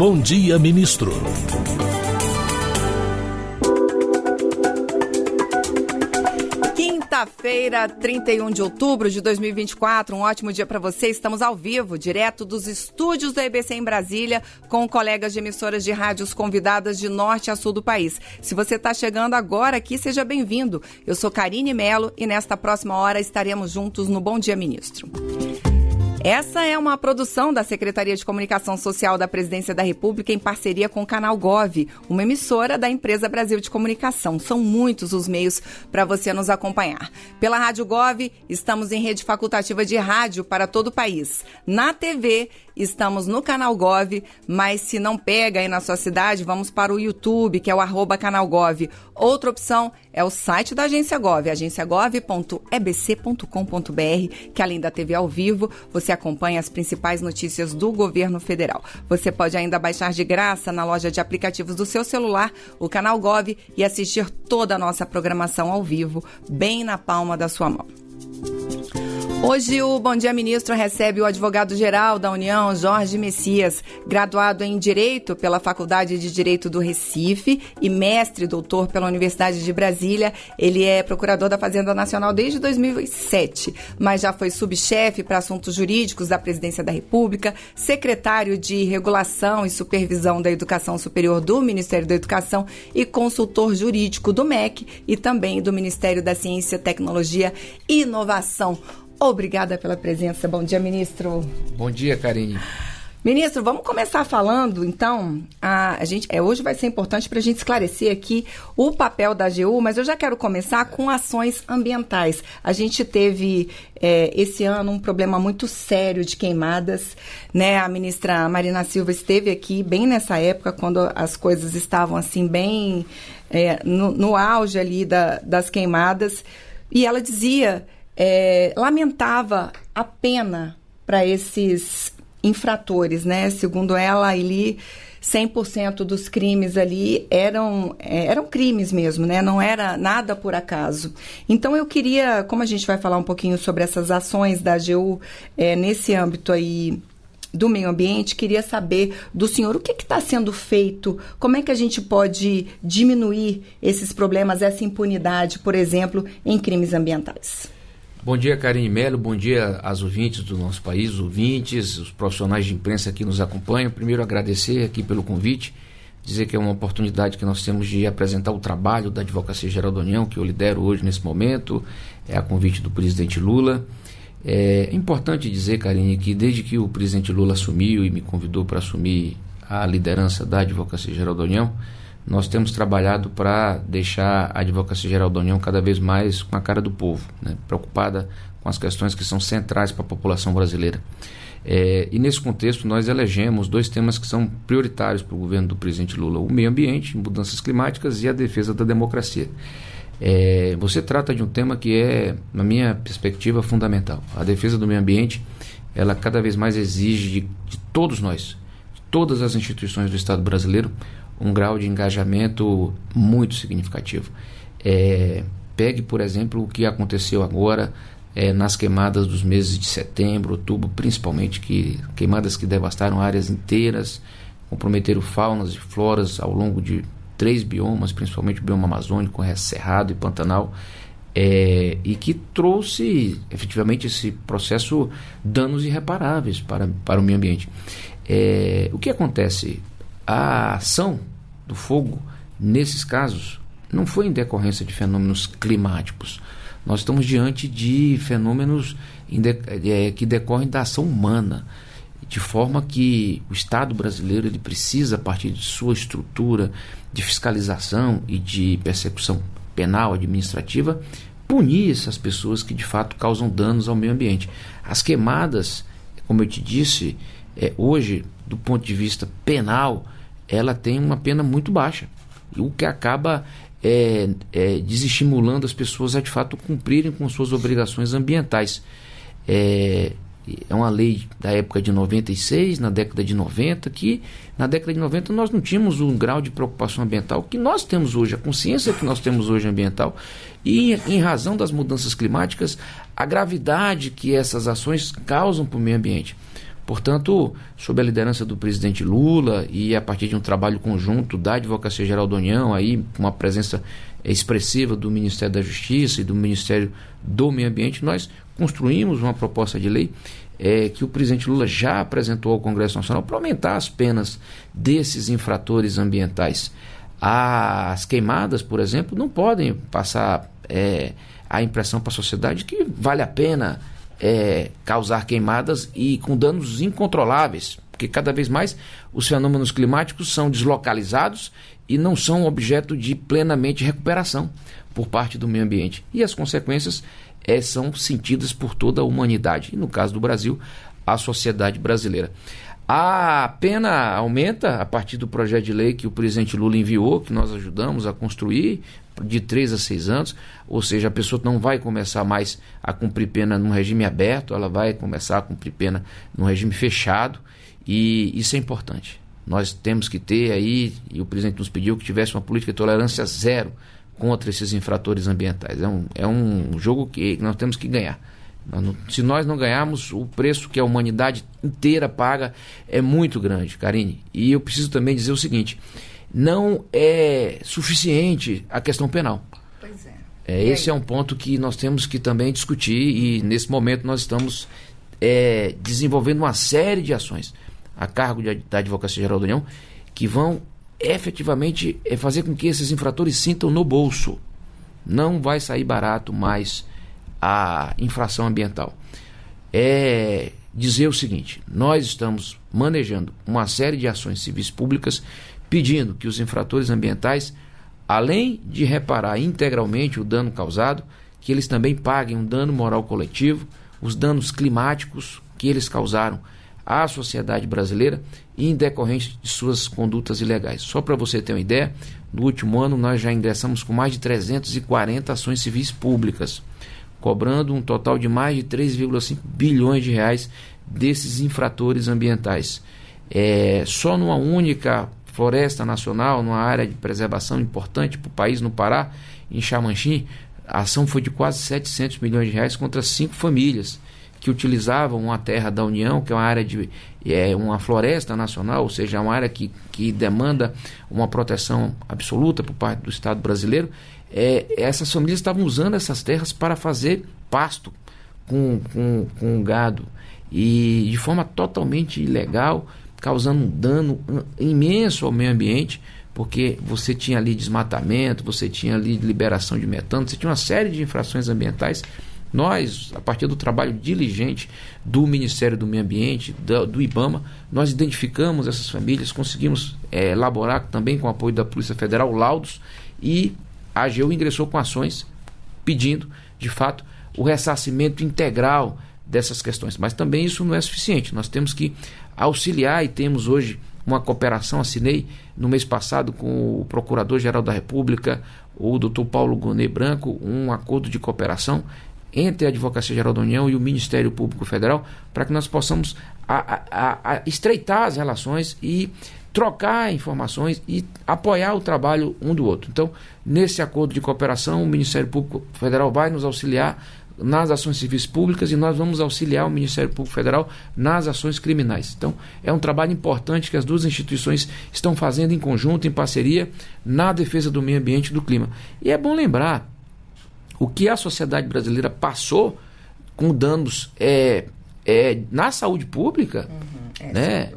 Bom Dia Ministro. Quinta-feira, 31 de outubro de 2024, um ótimo dia para você. Estamos ao vivo, direto dos estúdios da EBC em Brasília, com colegas de emissoras de rádios convidadas de norte a sul do país. Se você está chegando agora aqui, seja bem-vindo. Eu sou Karine Melo e nesta próxima hora estaremos juntos no Bom Dia Ministro. Essa é uma produção da Secretaria de Comunicação Social da Presidência da República em parceria com o Canal Gov, uma emissora da Empresa Brasil de Comunicação. São muitos os meios para você nos acompanhar. Pela Rádio Gov, estamos em rede facultativa de rádio para todo o país. Na TV, estamos no Canal Gov, mas se não pega aí na sua cidade, vamos para o YouTube, que é o @canalgov. Outra opção é o site da Agência Gov, agenciagov.ebc.com.br, que além da TV ao vivo, você acompanha as principais notícias do governo federal. Você pode ainda baixar de graça na loja de aplicativos do seu celular o Canal Gov e assistir toda a nossa programação ao vivo, bem na palma da sua mão. Hoje o Bom Dia Ministro recebe o advogado-geral da União, Jorge Messias, graduado em Direito pela Faculdade de Direito do Recife e mestre doutor pela Universidade de Brasília. Ele é procurador da Fazenda Nacional desde 2007, mas já foi subchefe para assuntos jurídicos da Presidência da República, secretário de Regulação e Supervisão da Educação Superior do Ministério da Educação e consultor jurídico do MEC e também do Ministério da Ciência, Tecnologia e Inovação. Obrigada pela presença. Bom dia, ministro. Bom dia, Karine. Ministro, vamos começar falando, então, hoje vai ser importante para a gente esclarecer aqui o papel da AGU, mas eu já quero começar com ações ambientais. A gente teve, esse ano, um problema muito sério de queimadas, né? A ministra Marina Silva esteve aqui bem nessa época, quando as coisas estavam, assim, bem no auge ali das queimadas, e ela dizia... lamentava a pena para esses infratores, né? Segundo ela, ali 100% dos crimes ali eram crimes mesmo, né? Não era nada por acaso. Então eu queria, como a gente vai falar um pouquinho sobre essas ações da AGU nesse âmbito aí do meio ambiente, queria saber do senhor o que está sendo feito, como é que a gente pode diminuir esses problemas, essa impunidade, por exemplo, em crimes ambientais. Bom dia, Karine Melo, bom dia às ouvintes do nosso país, os ouvintes, os profissionais de imprensa que nos acompanham. Primeiro, agradecer aqui pelo convite, dizer que é uma oportunidade que nós temos de apresentar o trabalho da Advocacia Geral da União, que eu lidero hoje nesse momento, a convite do presidente Lula. É importante dizer, Karine, que desde que o presidente Lula assumiu e me convidou para assumir a liderança da Advocacia Geral da União, nós temos trabalhado para deixar a Advocacia Geral da União cada vez mais com a cara do povo, né? Preocupada com as questões que são centrais para a população brasileira. E nesse contexto nós elegemos dois temas que são prioritários para o governo do presidente Lula: o meio ambiente, mudanças climáticas, e a defesa da democracia. Você trata de um tema que é, na minha perspectiva, fundamental. A defesa do meio ambiente, ela cada vez mais exige de todos nós, de todas as instituições do Estado brasileiro, um grau de engajamento muito significativo. Pegue, por exemplo, o que aconteceu agora nas queimadas dos meses de setembro, outubro, principalmente, queimadas que devastaram áreas inteiras, comprometeram faunas e floras ao longo de 3 biomas, principalmente o bioma amazônico, Cerrado e Pantanal, e que trouxe, efetivamente, esse processo, danos irreparáveis para o meio ambiente. O que acontece? A ação do fogo, nesses casos, não foi em decorrência de fenômenos climáticos. Nós estamos diante de fenômenos que decorrem da ação humana, de forma que o Estado brasileiro ele precisa, a partir de sua estrutura de fiscalização e de persecução penal, administrativa, punir essas pessoas que de fato causam danos ao meio ambiente. As queimadas, como eu te disse, hoje, do ponto de vista penal, ela tem uma pena muito baixa, o que acaba desestimulando as pessoas a de fato cumprirem com suas obrigações ambientais. É uma lei da época de 96, na década de 90, que na década de 90 nós não tínhamos um grau de preocupação ambiental que nós temos hoje, a consciência que nós temos hoje ambiental, e em razão das mudanças climáticas, a gravidade que essas ações causam para o meio ambiente. Portanto, sob a liderança do presidente Lula e a partir de um trabalho conjunto da Advocacia Geral da União, aí com uma presença expressiva do Ministério da Justiça e do Ministério do Meio Ambiente, nós construímos uma proposta de lei que o presidente Lula já apresentou ao Congresso Nacional para aumentar as penas desses infratores ambientais. As queimadas, por exemplo, não podem passar a impressão para a sociedade que vale a pena causar queimadas e com danos incontroláveis, porque cada vez mais os fenômenos climáticos são deslocalizados e não são objeto de plenamente recuperação por parte do meio ambiente. E as consequências são sentidas por toda a humanidade, e no caso do Brasil, a sociedade brasileira. A pena aumenta a partir do projeto de lei que o presidente Lula enviou, que nós ajudamos a construir, de 3 a 6 anos, ou seja, a pessoa não vai começar mais a cumprir pena num regime aberto, ela vai começar a cumprir pena num regime fechado, e isso é importante. Nós temos que ter aí, e o presidente nos pediu que tivesse uma política de tolerância zero contra esses infratores ambientais. É um jogo que nós temos que ganhar. Se nós não ganharmos, o preço que a humanidade inteira paga é muito grande, Karine. E eu preciso também dizer o seguinte: não é suficiente a questão penal. Pois Esse é um ponto que nós temos que também discutir, e nesse momento nós estamos desenvolvendo uma série de ações a cargo da Advocacia Geral da União que vão efetivamente fazer com que esses infratores sintam no bolso. Não vai sair barato mais a infração ambiental. Dizer o seguinte: nós estamos manejando uma série de ações civis públicas pedindo que os infratores ambientais, além de reparar integralmente o dano causado, que eles também paguem um dano moral coletivo, os danos climáticos que eles causaram à sociedade brasileira em decorrência de suas condutas ilegais. Só para você ter uma ideia, no último ano nós já ingressamos com mais de 340 ações civis públicas, cobrando um total de mais de 3,5 bilhões de reais desses infratores ambientais. Só numa única floresta nacional, numa área de preservação importante para o país, no Pará, em Xamanchim, a ação foi de quase 700 milhões de reais contra 5 famílias que utilizavam uma terra da União, que é uma área de uma floresta nacional, ou seja, uma área que demanda uma proteção absoluta por parte do Estado brasileiro. Essas famílias estavam usando essas terras para fazer pasto com gado, e de forma totalmente ilegal, causando um dano imenso ao meio ambiente, porque você tinha ali desmatamento, você tinha ali liberação de metano, você tinha uma série de infrações ambientais. Nós, a partir do trabalho diligente do Ministério do Meio Ambiente, do IBAMA, nós identificamos essas famílias, conseguimos elaborar também com o apoio da Polícia Federal laudos, e a AGU ingressou com ações pedindo, de fato, o ressarcimento integral dessas questões. Mas também isso não é suficiente, nós temos que auxiliar, e temos hoje uma cooperação, assinei no mês passado com o Procurador-Geral da República, o Dr. Paulo Gonet Branco, um acordo de cooperação entre a Advocacia Geral da União e o Ministério Público Federal, para que nós possamos estreitar as relações e trocar informações e apoiar o trabalho um do outro. Então, nesse acordo de cooperação, o Ministério Público Federal vai nos auxiliar nas ações civis públicas, e nós vamos auxiliar o Ministério Público Federal nas ações criminais. Então, é um trabalho importante que as duas instituições estão fazendo em conjunto, em parceria, na defesa do meio ambiente e do clima. E é bom lembrar o que a sociedade brasileira passou com danos na saúde pública, né?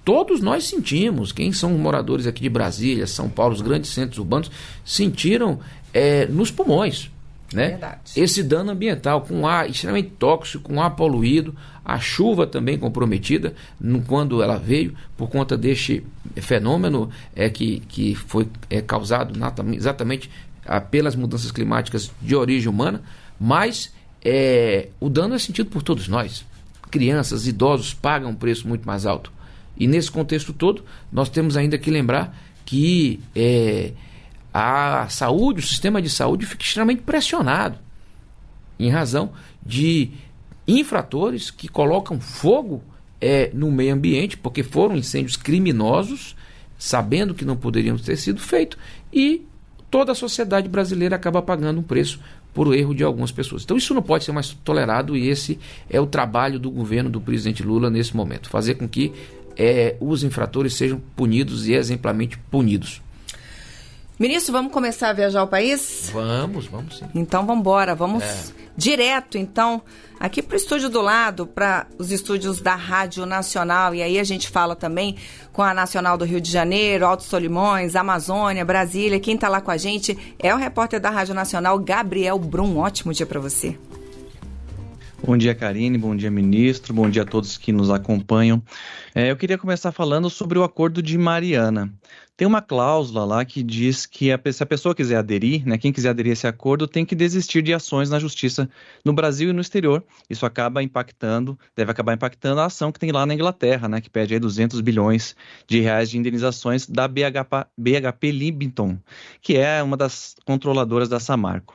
Todos nós sentimos, quem são moradores aqui de Brasília, São Paulo, os grandes centros urbanos, sentiram nos pulmões, né? Verdade. Esse dano ambiental, com ar extremamente tóxico, com ar poluído, a chuva também comprometida quando ela veio, por conta deste fenômeno que foi causado exatamente pelas mudanças climáticas de origem humana, mas o dano é sentido por todos nós. Crianças, idosos pagam um preço muito mais alto. E nesse contexto todo, nós temos ainda que lembrar que a saúde, o sistema de saúde fica extremamente pressionado em razão de infratores que colocam fogo no meio ambiente, porque foram incêndios criminosos, sabendo que não poderiam ter sido feitos, e toda a sociedade brasileira acaba pagando um preço por erro de algumas pessoas. Então isso não pode ser mais tolerado e esse é o trabalho do governo do presidente Lula nesse momento, fazer com que os infratores sejam punidos e exemplarmente punidos. Ministro, vamos começar a viajar o país? Vamos sim. Então vamos embora, vamos direto então aqui para o estúdio do lado, para os estúdios da Rádio Nacional, e aí a gente fala também com a Nacional do Rio de Janeiro, Alto Solimões, Amazônia, Brasília. Quem está lá com a gente é o repórter da Rádio Nacional, Gabriel Brum. Ótimo dia para você. Bom dia, Karine, bom dia, ministro, bom dia a todos que nos acompanham. Eu queria começar falando sobre o Acordo de Mariana. Tem uma cláusula lá que diz que se a pessoa quiser aderir, né, quem quiser aderir a esse acordo tem que desistir de ações na justiça no Brasil e no exterior. Isso deve acabar impactando a ação que tem lá na Inglaterra, né, que pede aí 200 bilhões de reais de indenizações da BHP Lymington, que é uma das controladoras da Samarco.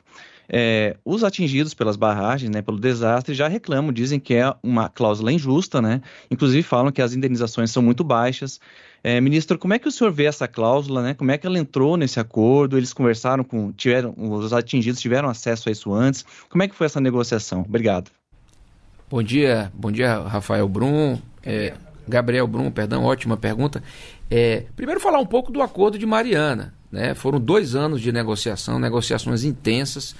Os atingidos pelas barragens, né, pelo desastre, já reclamam, dizem que é uma cláusula injusta, né? Inclusive falam que as indenizações são muito baixas. Ministro, como é que o senhor vê essa cláusula, né? Como é que ela entrou nesse acordo? Eles conversaram os atingidos tiveram acesso a isso antes? Como é que foi essa negociação? Obrigado. Bom dia, Rafael Brum, Gabriel Brum, perdão, ótima pergunta. Primeiro falar um pouco do Acordo de Mariana, né? Foram 2 anos de negociações intensas,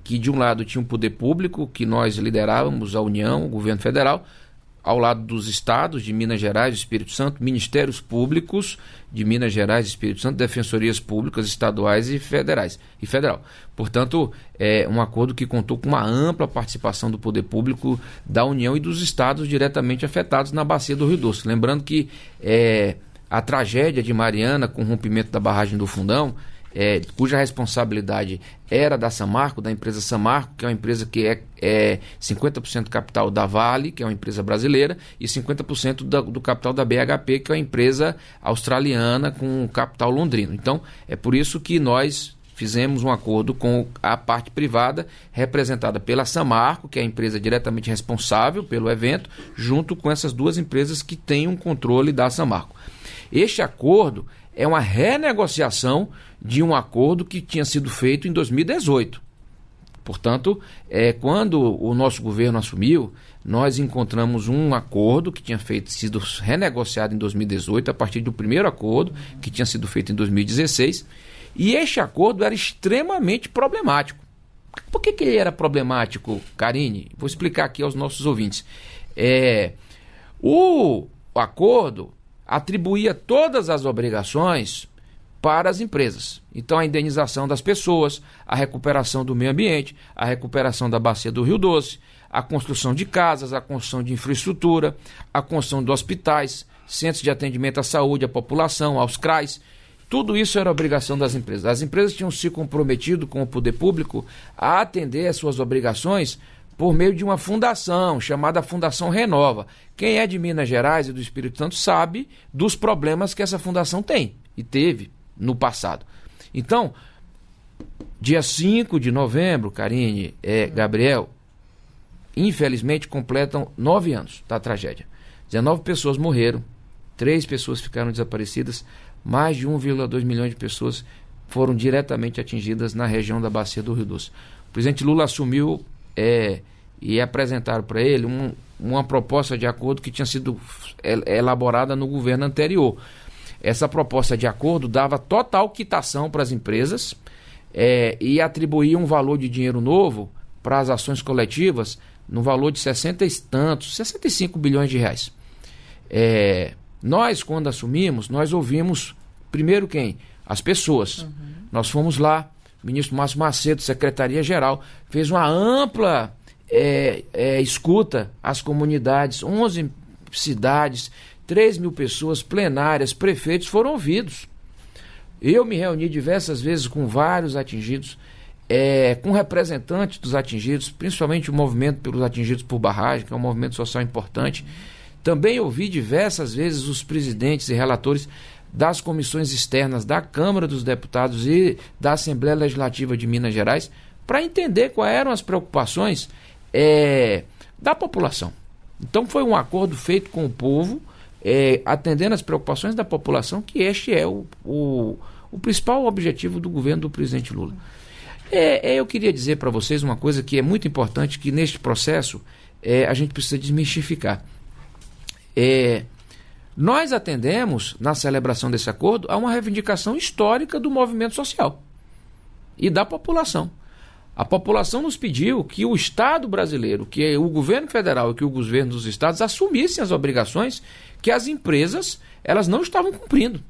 que de um lado tinha um poder público, que nós liderávamos, a União, o governo federal, ao lado dos estados de Minas Gerais e Espírito Santo, ministérios públicos de Minas Gerais e Espírito Santo, defensorias públicas estaduais e federal. Portanto, é um acordo que contou com uma ampla participação do poder público da União e dos estados diretamente afetados na bacia do Rio Doce. Lembrando que a tragédia de Mariana, com o rompimento da barragem do Fundão, cuja responsabilidade era da Samarco, da empresa Samarco, que é uma empresa que é 50% capital da Vale, que é uma empresa brasileira, e 50% do capital da BHP, que é uma empresa australiana com capital londrino. Então, é por isso que nós fizemos um acordo com a parte privada, representada pela Samarco, que é a empresa diretamente responsável pelo evento, junto com essas 2 empresas que têm um controle da Samarco. Este acordo é uma renegociação de um acordo que tinha sido feito em 2018. Portanto, quando o nosso governo assumiu, nós encontramos um acordo que tinha sido renegociado em 2018, a partir do primeiro acordo, que tinha sido feito em 2016, e este acordo era extremamente problemático. Por que ele era problemático, Karine? Vou explicar aqui aos nossos ouvintes. O acordo atribuía todas as obrigações para as empresas. Então, a indenização das pessoas, a recuperação do meio ambiente, a recuperação da bacia do Rio Doce, a construção de casas, a construção de infraestrutura, a construção de hospitais, centros de atendimento à saúde, à população, aos CRAs. Tudo isso era obrigação das empresas. As empresas tinham se comprometido com o poder público a atender às suas obrigações por meio de uma fundação chamada Fundação Renova. Quem é de Minas Gerais e do Espírito Santo sabe dos problemas que essa fundação tem e teve no passado. Então, dia 5 de novembro, Karine, Gabriel, infelizmente completam 9 anos da tragédia. 19 pessoas morreram, 3 pessoas ficaram desaparecidas, mais de 1,2 milhões de pessoas foram diretamente atingidas na região da bacia do Rio Doce. O presidente Lula assumiu e apresentaram para ele uma proposta de acordo que tinha sido elaborada no governo anterior. Essa proposta de acordo dava total quitação para as empresas e atribuía um valor de dinheiro novo para as ações coletivas no valor de 65 bilhões de reais. Nós, quando assumimos, nós ouvimos primeiro quem? As pessoas. Nós fomos lá, o ministro Márcio Macedo, secretaria-geral, fez uma ampla escuta às comunidades, 11 cidades, 3 mil pessoas, plenárias, prefeitos foram ouvidos. Eu me reuni diversas vezes com vários atingidos, com representantes dos atingidos, principalmente o movimento pelos atingidos por barragem, que é um movimento social importante. Também ouvi diversas vezes os presidentes e relatores das comissões externas da Câmara dos Deputados e da Assembleia Legislativa de Minas Gerais para entender quais eram as preocupações da população. Então foi um acordo feito com o povo, atendendo as preocupações da população, que este é o o principal objetivo do governo do presidente Lula. Eu queria dizer para vocês uma coisa que é muito importante, que neste processo a gente precisa desmistificar. Nós atendemos, na celebração desse acordo, a uma reivindicação histórica do movimento social e da população. A população nos pediu que o Estado brasileiro, que o governo federal e que o governo dos estados assumissem as obrigações que as empresas elas não estavam cumprindo.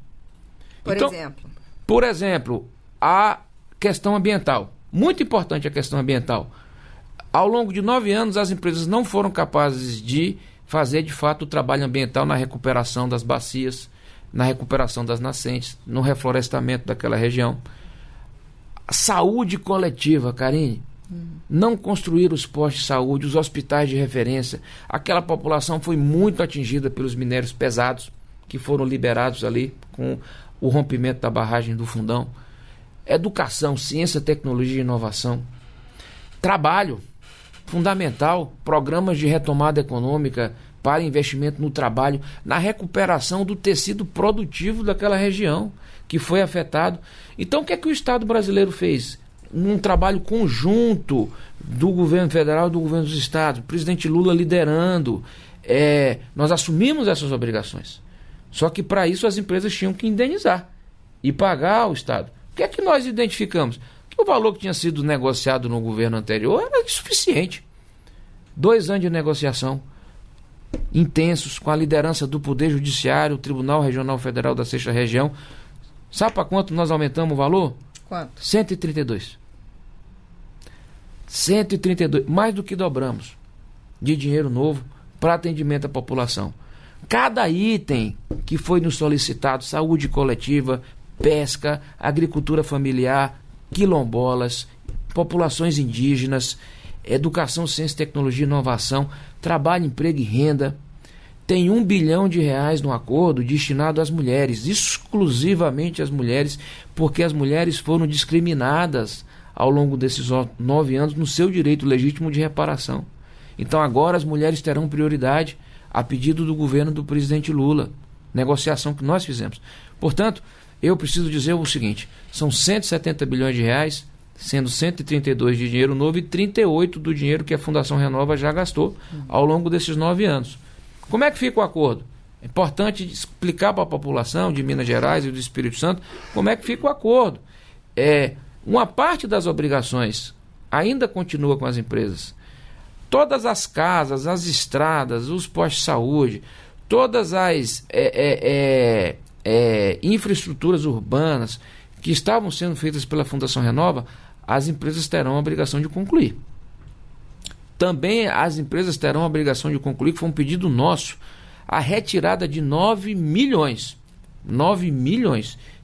Por exemplo, a questão ambiental. Muito importante a questão ambiental. Ao longo de 9 anos, as empresas não foram capazes de fazer, de fato, o trabalho ambiental na recuperação das bacias, na recuperação das nascentes, no reflorestamento daquela região. Saúde coletiva, Karine. Não construir os postos de saúde, os hospitais de referência. Aquela população foi muito atingida pelos minérios pesados que foram liberados ali com o rompimento da barragem do Fundão. Educação, ciência, tecnologia e inovação. Trabalho, fundamental. Programas de retomada econômica para investimento no trabalho, na recuperação do tecido produtivo daquela região que foi afetado. Então, o que é que o Estado brasileiro fez? Num trabalho conjunto do governo federal e do governo dos estados, o presidente Lula liderando, nós assumimos essas obrigações. Só que para isso as empresas tinham que indenizar e pagar ao Estado. O que é que nós identificamos? Que o valor que tinha sido negociado no governo anterior era insuficiente. 2 anos de negociação intensos com a liderança do Poder Judiciário, o Tribunal Regional Federal da 6ª Região. Sabe para quanto nós aumentamos o valor? Quanto? 132. 132, mais do que dobramos de dinheiro novo para atendimento à população. Cada item que foi nos solicitado, saúde coletiva, pesca, agricultura familiar, quilombolas, populações indígenas, educação, ciência, tecnologia e inovação, trabalho, emprego e renda, tem R$1 bilhão no acordo destinado às mulheres, exclusivamente às mulheres, porque as mulheres foram discriminadas ao longo desses 9 anos no seu direito legítimo de reparação. Então agora as mulheres terão prioridade a pedido do governo do presidente Lula, negociação que nós fizemos. Portanto, eu preciso dizer o seguinte, são R$170 bilhões, sendo 132 de dinheiro novo e 38 do dinheiro que a Fundação Renova já gastou ao longo desses 9 anos. Como é que fica o acordo? É importante explicar para a população de Minas Gerais e do Espírito Santo como é que fica o acordo. Uma parte das obrigações ainda continua com as empresas. Todas as casas, as estradas, os postos de saúde, todas as infraestruturas urbanas que estavam sendo feitas pela Fundação Renova, as empresas terão a obrigação de concluir. Também as empresas terão a obrigação de concluir, que foi um pedido nosso, a retirada de 9 milhões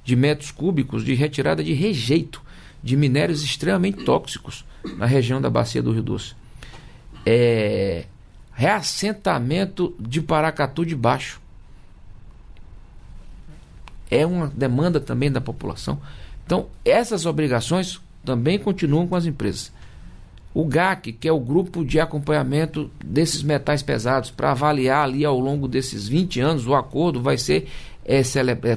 de metros cúbicos de retirada de rejeito de minérios extremamente tóxicos na região da Bacia do Rio Doce. Reassentamento de Paracatu de Baixo. É uma demanda também da população. Então, essas obrigações também continuam com as empresas. O GAC, que é o grupo de acompanhamento desses metais pesados, para avaliar ali ao longo desses 20 anos, o acordo vai ser,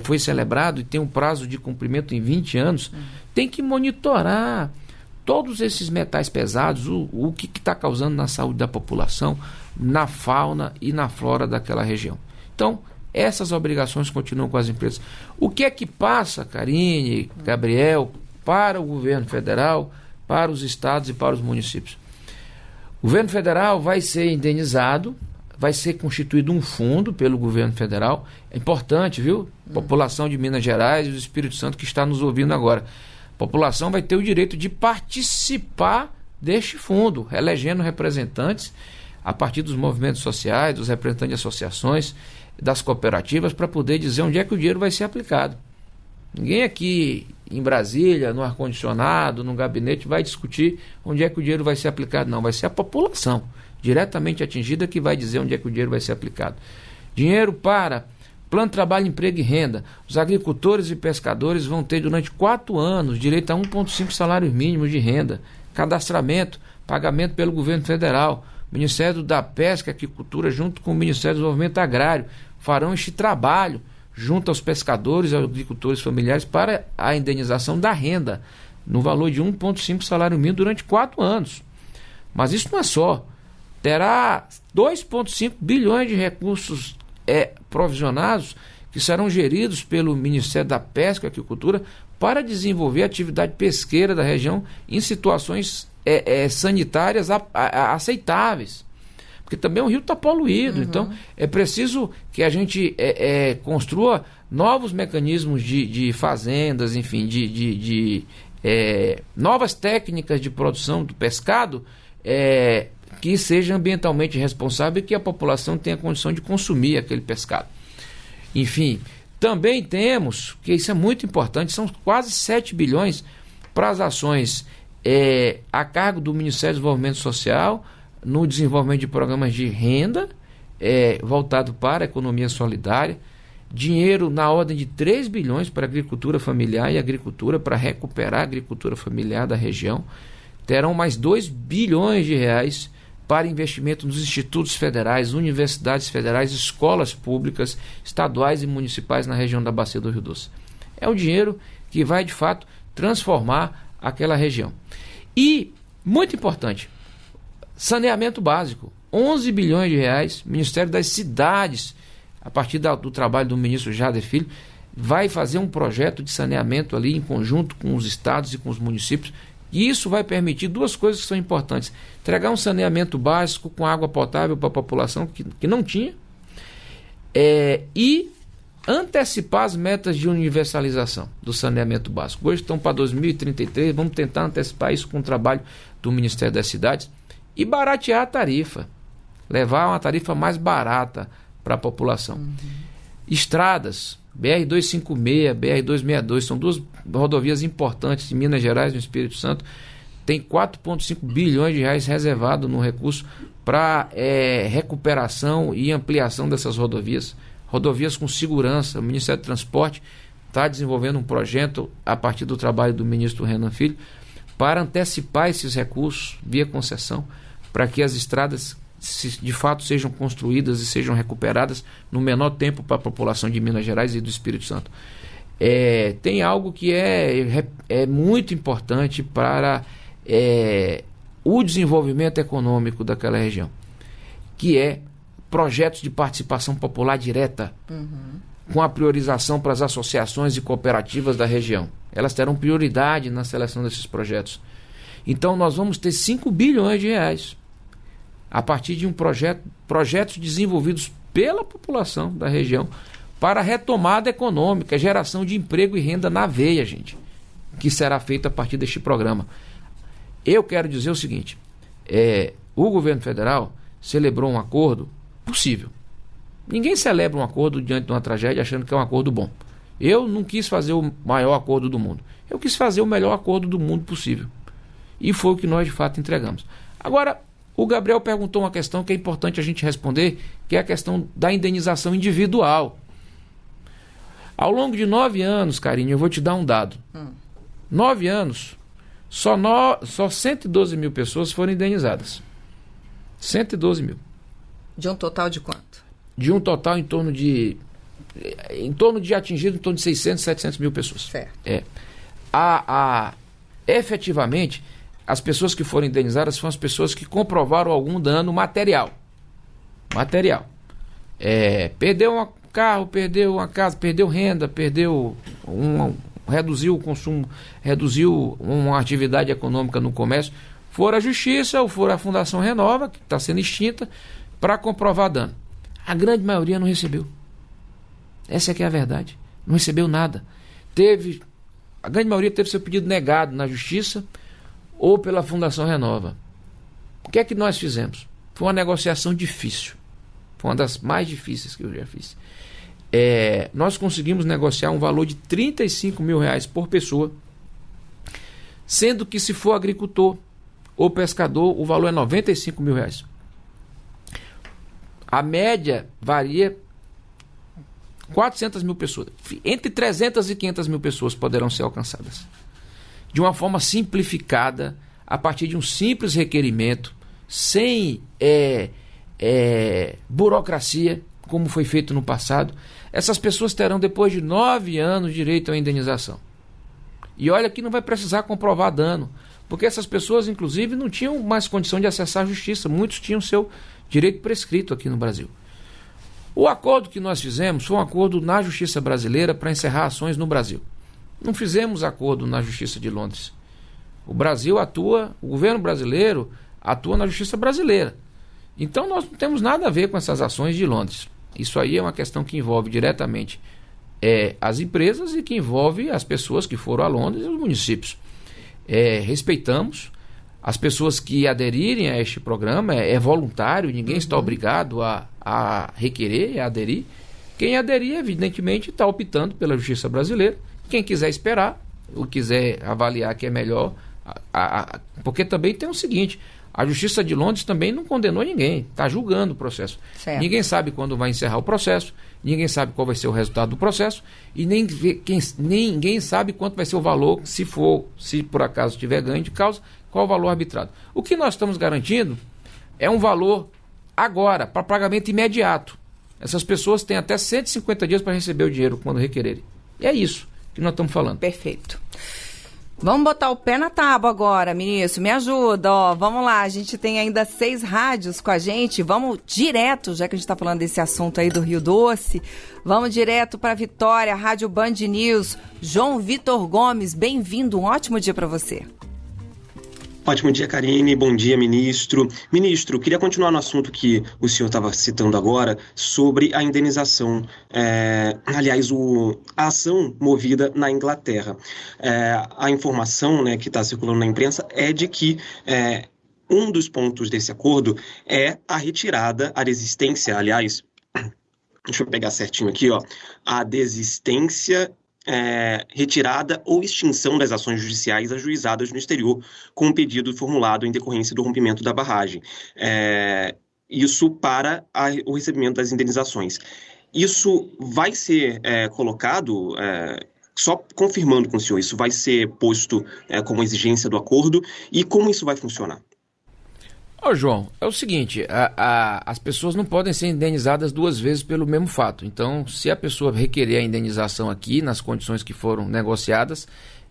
foi celebrado e tem um prazo de cumprimento em 20 anos, tem que monitorar todos esses metais pesados, o que está causando na saúde da população, na fauna e na flora daquela região. Então, essas obrigações continuam com as empresas. O que é que passa, Karine, Gabriel, para o governo federal, para os estados e para os municípios? O governo federal vai ser indenizado, vai ser constituído um fundo pelo governo federal. É importante, viu? População de Minas Gerais e do Espírito Santo que está nos ouvindo agora. A população vai ter o direito de participar deste fundo, elegendo representantes a partir dos movimentos sociais, dos representantes de associações, das cooperativas, para poder dizer onde é que o dinheiro vai ser aplicado. Ninguém aqui em Brasília, no ar-condicionado, no gabinete, vai discutir onde é que o dinheiro vai ser aplicado. Não, vai ser a população diretamente atingida que vai dizer onde é que o dinheiro vai ser aplicado. Dinheiro para Plano de Trabalho, Emprego e Renda. Os agricultores e pescadores vão ter durante 4 anos direito a 1,5 salários mínimos de renda. Cadastramento, pagamento pelo governo federal. O Ministério da Pesca e Aquicultura, junto com o Ministério do Desenvolvimento Agrário, farão este trabalho junto aos pescadores e aos agricultores familiares para a indenização da renda, no valor de 1,5 salário mínimo durante 4 anos. Mas isso não é só. Terá 2,5 bilhões de recursos provisionados que serão geridos pelo Ministério da Pesca e Aquicultura para desenvolver a atividade pesqueira da região em situações sanitárias aceitáveis. Porque também o rio está poluído, então é preciso que a gente construa novos mecanismos de fazendas, enfim, novas técnicas de produção do pescado que seja ambientalmente responsável e que a população tenha condição de consumir aquele pescado. Enfim, também temos, que isso é muito importante, são quase 7 bilhões para as ações a cargo do Ministério do Desenvolvimento Social, no desenvolvimento de programas de renda voltado para a economia solidária, dinheiro na ordem de 3 bilhões para a agricultura familiar e agricultura, para recuperar a agricultura familiar da região. Terão mais 2 bilhões de reais para investimento nos institutos federais, universidades federais, escolas públicas, estaduais e municipais na região da Bacia do Rio Doce. É um dinheiro que vai, de fato, transformar aquela região. E, muito importante, saneamento básico, 11 bilhões de reais, Ministério das Cidades, a partir do trabalho do ministro Jader Filho, vai fazer um projeto de saneamento ali em conjunto com os estados e com os municípios. E isso vai permitir 2 coisas que são importantes: entregar um saneamento básico com água potável para a população que não tinha, e antecipar as metas de universalização do saneamento básico. Hoje estão para 2033, vamos tentar antecipar isso com o trabalho do Ministério das Cidades e baratear a tarifa, levar uma tarifa mais barata para a população. Estradas, BR-256, BR-262, são 2 rodovias importantes de Minas Gerais e no Espírito Santo. Tem 4,5 bilhões de reais reservado no recurso para recuperação e ampliação dessas rodovias. Rodovias com segurança. O Ministério do Transporte está desenvolvendo um projeto a partir do trabalho do ministro Renan Filho para antecipar esses recursos via concessão, para que as estradas de fato sejam construídas e sejam recuperadas no menor tempo para a população de Minas Gerais e do Espírito Santo. Tem algo que é muito importante para o desenvolvimento econômico daquela região, que é projetos de participação popular direta, com a priorização para as associações e cooperativas da região. Elas terão prioridade na seleção desses projetos. Então nós vamos ter 5 bilhões de reais a partir de projetos desenvolvidos pela população da região para a retomada econômica, geração de emprego e renda na veia, gente, que será feita a partir deste programa. Eu quero dizer o seguinte: o governo federal celebrou um acordo possível. Ninguém celebra um acordo diante de uma tragédia achando que é um acordo bom. Eu não quis fazer o maior acordo do mundo. Eu quis fazer o melhor acordo do mundo possível. E foi o que nós, de fato, entregamos. Agora, o Gabriel perguntou uma questão que é importante a gente responder, que é a questão da indenização individual. Ao longo de 9 anos, Karine, eu vou te dar um dado. 9 anos, só 112 mil pessoas foram indenizadas. 112 mil. De um total de quanto? De um total em torno de atingido em torno de 600, 700 mil pessoas. Certo. Efetivamente, as pessoas que foram indenizadas foram as pessoas que comprovaram algum dano material. Perdeu um carro, perdeu uma casa, perdeu renda, reduziu o consumo, reduziu uma atividade econômica no comércio. For à Justiça ou for à Fundação Renova, que está sendo extinta, para comprovar dano. A grande maioria não recebeu. Essa é que é a verdade. Não recebeu nada. A grande maioria teve seu pedido negado na Justiça ou pela Fundação Renova. O que é que nós fizemos? Foi uma negociação difícil. Foi uma das mais difíceis que eu já fiz. Nós conseguimos negociar um valor de 35 mil reais por pessoa, sendo que se for agricultor ou pescador, o valor é 95 mil reais. A média varia 400 mil pessoas. Entre 300 e 500 mil pessoas poderão ser alcançadas. De uma forma simplificada, a partir de um simples requerimento, sem burocracia, como foi feito no passado, essas pessoas terão, depois de 9 anos, direito à indenização. E olha que não vai precisar comprovar dano, porque essas pessoas, inclusive, não tinham mais condição de acessar a justiça. Muitos tinham seu direito prescrito aqui no Brasil. O acordo que nós fizemos foi um acordo na Justiça Brasileira para encerrar ações no Brasil. Não fizemos acordo na Justiça de Londres. O Brasil atua, o governo brasileiro atua na Justiça Brasileira. Então nós não temos nada a ver com essas ações de Londres. Isso aí é uma questão que envolve diretamente as empresas e que envolve as pessoas que foram a Londres e os municípios. Respeitamos as pessoas que aderirem a este programa, é voluntário, ninguém está obrigado a requerer, a aderir. Quem aderir, evidentemente, está optando pela Justiça Brasileira. Quem quiser esperar, ou quiser avaliar que é melhor, porque também tem o seguinte, a Justiça de Londres também não condenou ninguém, está julgando o processo. Certo. Ninguém sabe quando vai encerrar o processo, ninguém sabe qual vai ser o resultado do processo e ninguém sabe quanto vai ser o valor, se por acaso tiver ganho de causa, qual o valor arbitrado. O que nós estamos garantindo é um valor agora, para pagamento imediato. Essas pessoas têm até 150 dias para receber o dinheiro quando requererem. E é isso que nós estamos falando. Perfeito. Vamos botar o pé na tábua agora, ministro. Me ajuda, ó. Vamos lá, a gente tem ainda 6 rádios com a gente. Vamos direto, já que a gente está falando desse assunto aí do Rio Doce. Vamos direto para Vitória, Rádio Band News. João Vitor Gomes, bem-vindo. Um ótimo dia para você. Ótimo dia, Karine. Bom dia, ministro. Ministro, queria continuar no assunto que o senhor estava citando agora sobre a indenização, a ação movida na Inglaterra. A informação, né, que está circulando na imprensa é de que um dos pontos desse acordo é a retirada, a desistência, aliás, deixa eu pegar certinho aqui, ó, a desistência, retirada ou extinção das ações judiciais ajuizadas no exterior com um pedido formulado em decorrência do rompimento da barragem. Isso para o recebimento das indenizações. Isso vai ser colocado, só confirmando com o senhor, isso vai ser posto como exigência do acordo e como isso vai funcionar? João, é o seguinte, as pessoas não podem ser indenizadas 2 vezes pelo mesmo fato. Então, se a pessoa requerer a indenização aqui, nas condições que foram negociadas,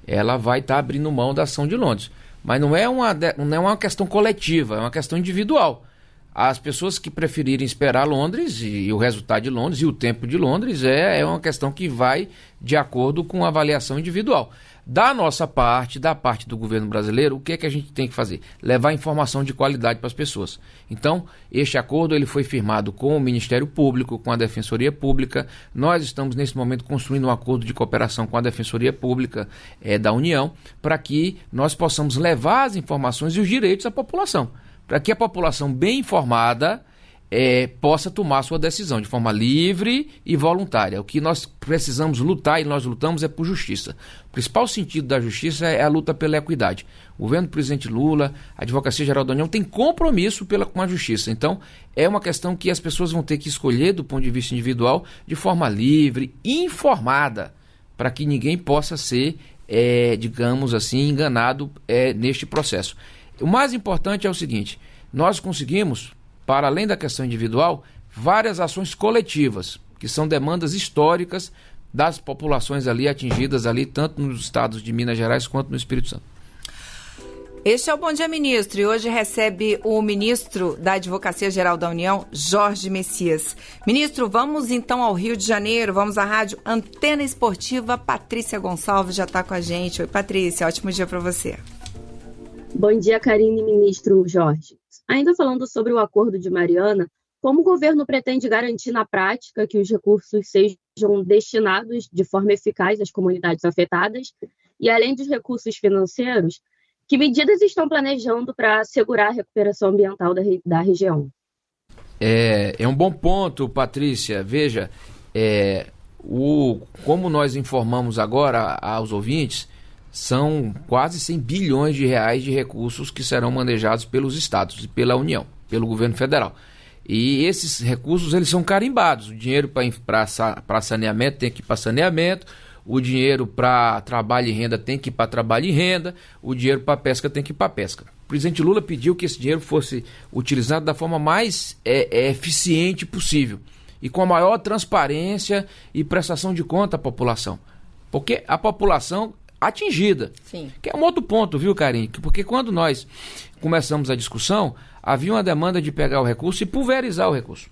ela vai estar abrindo mão da ação de Londres. Mas não é uma questão coletiva, é uma questão individual. As pessoas que preferirem esperar Londres e o resultado de Londres e o tempo de Londres é uma questão que vai de acordo com a avaliação individual. Da nossa parte, da parte do governo brasileiro, o que é que a gente tem que fazer? Levar informação de qualidade para as pessoas. Então, este acordo ele foi firmado com o Ministério Público, com a Defensoria Pública. Nós estamos, nesse momento, construindo um acordo de cooperação com a Defensoria Pública da União, para que nós possamos levar as informações e os direitos à população, para que a população bem informada possa tomar sua decisão de forma livre e voluntária. O que nós precisamos lutar, e nós lutamos, é por justiça. O principal sentido da justiça é a luta pela equidade. O governo do presidente Lula, a Advocacia Geral da União tem compromisso com a justiça. Então, é uma questão que as pessoas vão ter que escolher do ponto de vista individual, de forma livre, informada, para que ninguém possa ser, digamos assim, enganado neste processo. O mais importante é o seguinte, nós conseguimos, para além da questão individual, várias ações coletivas, que são demandas históricas das populações ali atingidas, ali, tanto nos estados de Minas Gerais quanto no Espírito Santo. Este é o Bom Dia Ministro e hoje recebe o ministro da Advocacia Geral da União, Jorge Messias. Ministro, vamos então ao Rio de Janeiro, vamos à rádio Antena Esportiva, Patrícia Gonçalves já está com a gente. Oi, Patrícia, ótimo dia para você. Bom dia, Karine, ministro Jorge. Ainda falando sobre o acordo de Mariana, como o governo pretende garantir na prática que os recursos sejam destinados de forma eficaz às comunidades afetadas e, além dos recursos financeiros, que medidas estão planejando para assegurar a recuperação ambiental da região? É um bom ponto, Patrícia. Veja, como nós informamos agora aos ouvintes, são quase 100 bilhões de reais de recursos que serão manejados pelos estados e pela União, pelo governo federal. E esses recursos eles são carimbados. O dinheiro para saneamento tem que ir para saneamento, o dinheiro para trabalho e renda tem que ir para trabalho e renda, o dinheiro para pesca tem que ir para pesca. O presidente Lula pediu que esse dinheiro fosse utilizado da forma mais eficiente possível. e com a maior transparência e prestação de conta à população. Porque a população atingida. Sim. Que é um outro ponto, viu, Karine? Porque quando nós começamos a discussão, havia uma demanda de pegar o recurso e pulverizar o recurso.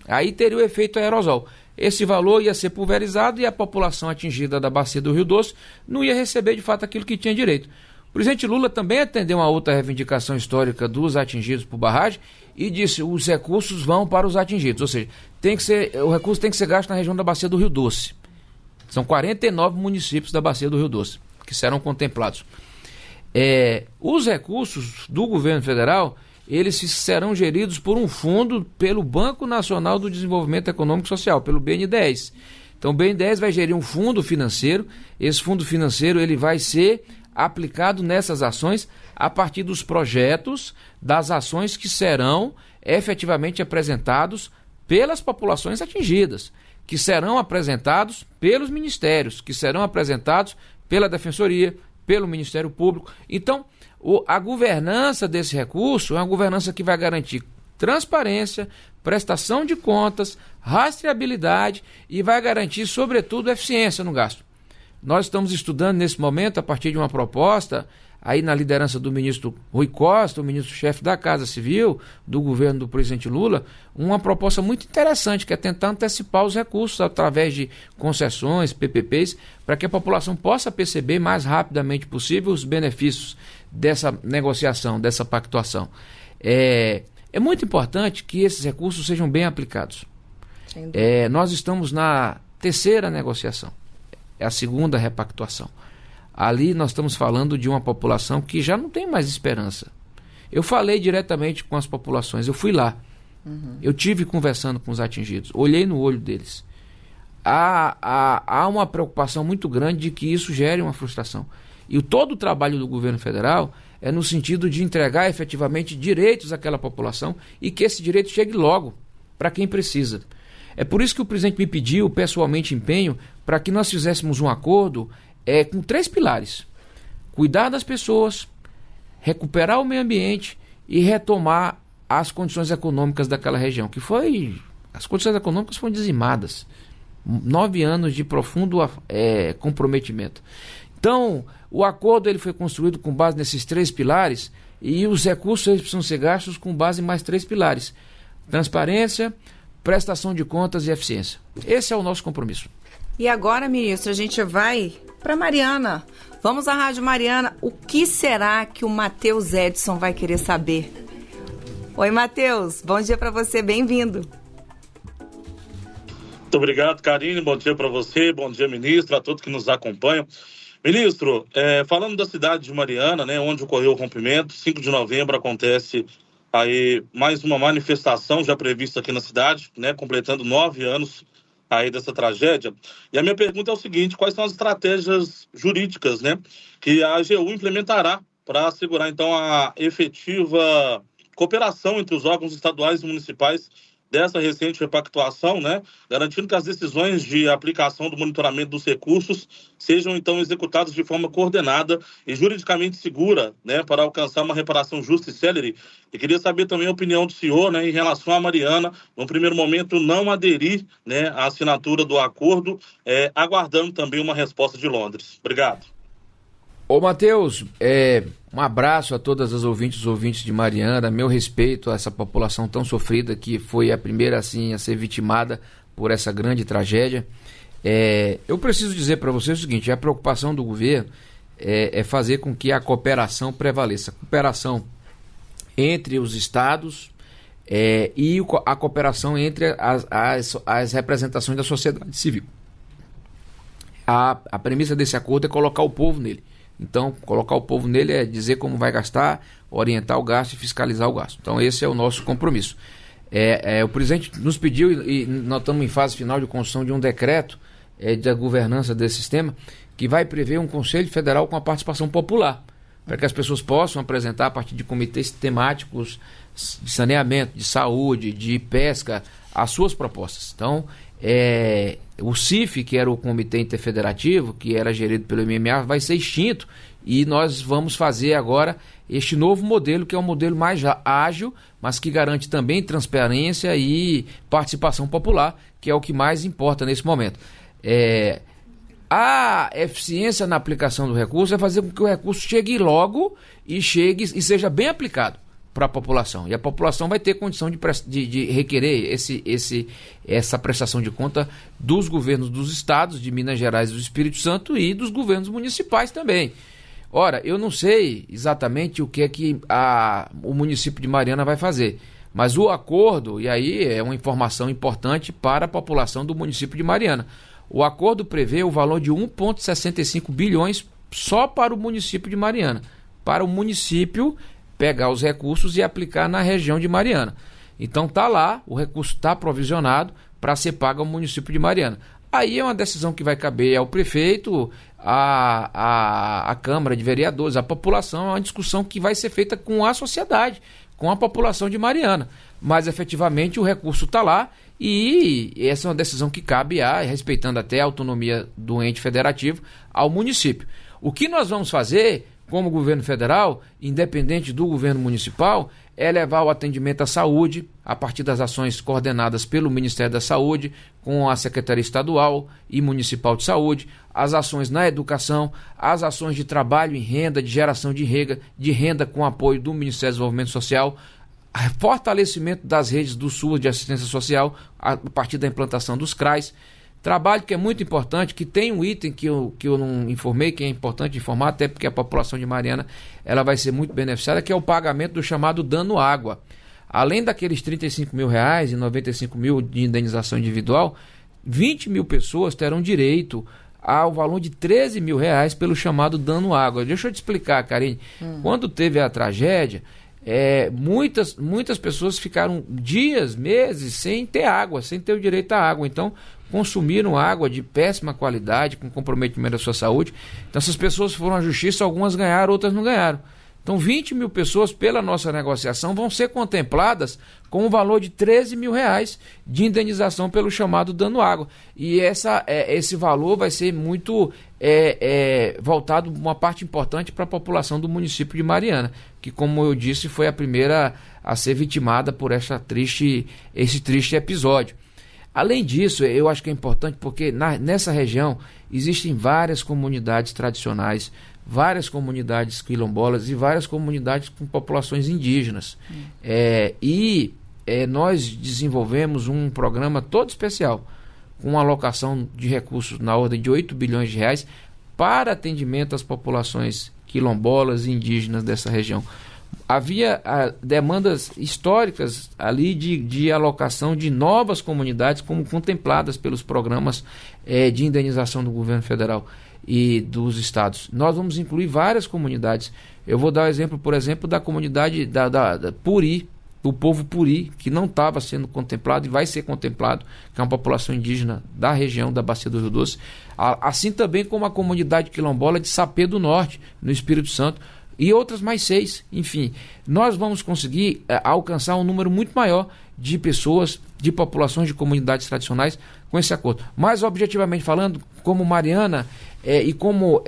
Aí teria o efeito aerosol. Esse valor ia ser pulverizado e a população atingida da bacia do Rio Doce não ia receber de fato aquilo que tinha direito. O presidente Lula também atendeu uma outra reivindicação histórica dos atingidos por barragem e disse: os recursos vão para os atingidos. Ou seja, o recurso tem que ser gasto na região da bacia do Rio Doce. São 49 municípios da bacia do Rio Doce que serão contemplados. Os recursos do governo federal, eles serão geridos por um fundo pelo Banco Nacional do Desenvolvimento Econômico e Social, pelo BNDES. Então o BNDES vai gerir um fundo financeiro. Esse fundo financeiro ele vai ser aplicado nessas ações a partir dos projetos, das ações que serão efetivamente apresentados pelas populações atingidas, que serão apresentados pelos ministérios, que serão apresentados pela Defensoria, pelo Ministério Público. Então, a governança desse recurso é uma governança que vai garantir transparência, prestação de contas, rastreabilidade e vai garantir, sobretudo, eficiência no gasto. Nós estamos estudando nesse momento, a partir de uma proposta, aí na liderança do ministro Rui Costa, o ministro-chefe da Casa Civil, do governo do presidente Lula, uma proposta muito interessante, que é tentar antecipar os recursos através de concessões, PPPs, para que a população possa perceber mais rapidamente possível os benefícios dessa negociação, dessa pactuação. É muito importante que esses recursos sejam bem aplicados. Nós estamos na terceira negociação, é a segunda repactuação. Ali nós estamos falando de uma população que já não tem mais esperança. Eu falei diretamente com as populações, eu fui lá. Eu tive conversando com os atingidos, olhei no olho deles. Há uma preocupação muito grande de que isso gere uma frustração. E todo o trabalho do governo federal é no sentido de entregar efetivamente direitos àquela população e que esse direito chegue logo para quem precisa. É por isso que o presidente me pediu pessoalmente empenho para que nós fizéssemos um acordo com 3 pilares: cuidar das pessoas, recuperar o meio ambiente e retomar as condições econômicas daquela região, as condições econômicas foram dizimadas, 9 anos de profundo comprometimento. Então, o acordo ele foi construído com base nesses 3 pilares e os recursos eles precisam ser gastos com base em mais 3 pilares: transparência, prestação de contas e eficiência. Esse é o nosso compromisso. E agora, ministro, a gente vai para Mariana. Vamos à Rádio Mariana. O que será que o Matheus Edson vai querer saber? Oi, Matheus. Bom dia para você. Bem-vindo. Muito obrigado, Karine. Bom dia para você. Bom dia, ministro, a todos que nos acompanham. Ministro, falando da cidade de Mariana, né, onde ocorreu o rompimento, 5 de novembro acontece aí mais uma manifestação já prevista aqui na cidade, né, completando 9 anos aí dessa tragédia. E a minha pergunta é o seguinte: quais são as estratégias jurídicas, né, que a AGU implementará para assegurar, então, a efetiva cooperação entre os órgãos estaduais e municipais dessa recente repactuação, né, garantindo que as decisões de aplicação do monitoramento dos recursos sejam, então, executadas de forma coordenada e juridicamente segura, né, para alcançar uma reparação justa e célere. E queria saber também a opinião do senhor, né, em relação à Mariana, no primeiro momento não aderir, né, à assinatura do acordo, aguardando também uma resposta de Londres. Obrigado. Ô, Matheus, um abraço a todas as ouvintes de Mariana, meu respeito a essa população tão sofrida que foi a primeira assim a ser vitimada por essa grande tragédia. Eu preciso dizer para você o seguinte: a preocupação do governo é fazer com que a cooperação prevaleça. A cooperação entre os estados e a cooperação entre as representações da sociedade civil. A premissa desse acordo é colocar o povo nele. Então, colocar o povo nele é dizer como vai gastar, orientar o gasto e fiscalizar o gasto. Então, esse é o nosso compromisso. O presidente nos pediu, e nós estamos em fase final de construção de um decreto da governança desse sistema, que vai prever um Conselho Federal com a participação popular, para que as pessoas possam apresentar a partir de comitês temáticos de saneamento, de saúde, de pesca, as suas propostas. Então, o CIF, que era o Comitê Interfederativo, que era gerido pelo MMA, vai ser extinto e nós vamos fazer agora este novo modelo, que é um modelo mais ágil, mas que garante também transparência e participação popular, que é o que mais importa nesse momento. A eficiência na aplicação do recurso é fazer com que o recurso chegue logo e seja bem aplicado para a população. E a população vai ter condição de requerer essa prestação de conta dos governos dos estados, de Minas Gerais e do Espírito Santo, e dos governos municipais também. Ora, eu não sei exatamente o que é que o município de Mariana vai fazer, mas o acordo, e aí é uma informação importante para a população do município de Mariana, o acordo prevê o valor de 1,65 bilhões só para o município de Mariana, para o município pegar os recursos e aplicar na região de Mariana. Então está lá, o recurso está provisionado para ser pago ao município de Mariana. Aí é uma decisão que vai caber ao prefeito, à Câmara de Vereadores, à população, é uma discussão que vai ser feita com a sociedade, com a população de Mariana. Mas efetivamente o recurso está lá e essa é uma decisão que cabe respeitando até a autonomia do ente federativo, ao município. O que nós vamos fazer como governo federal, independente do governo municipal, é levar o atendimento à saúde, a partir das ações coordenadas pelo Ministério da Saúde, com a Secretaria Estadual e Municipal de Saúde, as ações na educação, as ações de trabalho em renda, de geração de renda com apoio do Ministério do Desenvolvimento Social, fortalecimento das redes do SUS de assistência social, a partir da implantação dos CRAs, trabalho que é muito importante, que tem um item que eu não informei, que é importante informar, até porque a população de Mariana ela vai ser muito beneficiada, que é o pagamento do chamado dano água. Além daqueles R$35 mil e R$95 mil de indenização individual, 20 mil pessoas terão direito ao valor de R$13 mil pelo chamado dano água. Deixa eu te explicar, Karine. Quando teve a tragédia, muitas pessoas ficaram dias, meses sem ter água, sem ter o direito à água. Então, consumiram água de péssima qualidade, com comprometimento da sua saúde. Então, essas pessoas foram à justiça, algumas ganharam, outras não ganharam. Então, 20 mil pessoas, pela nossa negociação, vão ser contempladas com o valor de R$13 mil de indenização pelo chamado dano água. E esse valor vai ser muito voltado, uma parte importante, para a população do município de Mariana, que, como eu disse, foi a primeira a ser vitimada por esse triste episódio. Além disso, eu acho que é importante porque nessa região existem várias comunidades tradicionais, várias comunidades quilombolas e várias comunidades com populações indígenas. Nós desenvolvemos um programa todo especial, com alocação de recursos na ordem de R$8 bilhões para atendimento às populações quilombolas e indígenas dessa região. Havia demandas históricas ali de alocação de novas comunidades, como contempladas pelos programas de indenização do governo federal e dos estados. Nós vamos incluir várias comunidades. Eu vou dar o exemplo, por exemplo, da comunidade da Puri, do povo Puri, que não estava sendo contemplado e vai ser contemplado, que é uma população indígena da região da Bacia do Rio Doce, assim também como a comunidade quilombola de Sapê do Norte, no Espírito Santo, e outras mais 6. Enfim, nós vamos conseguir alcançar um número muito maior de pessoas, de populações, de comunidades tradicionais com esse acordo. Mas, objetivamente falando, como Mariana e como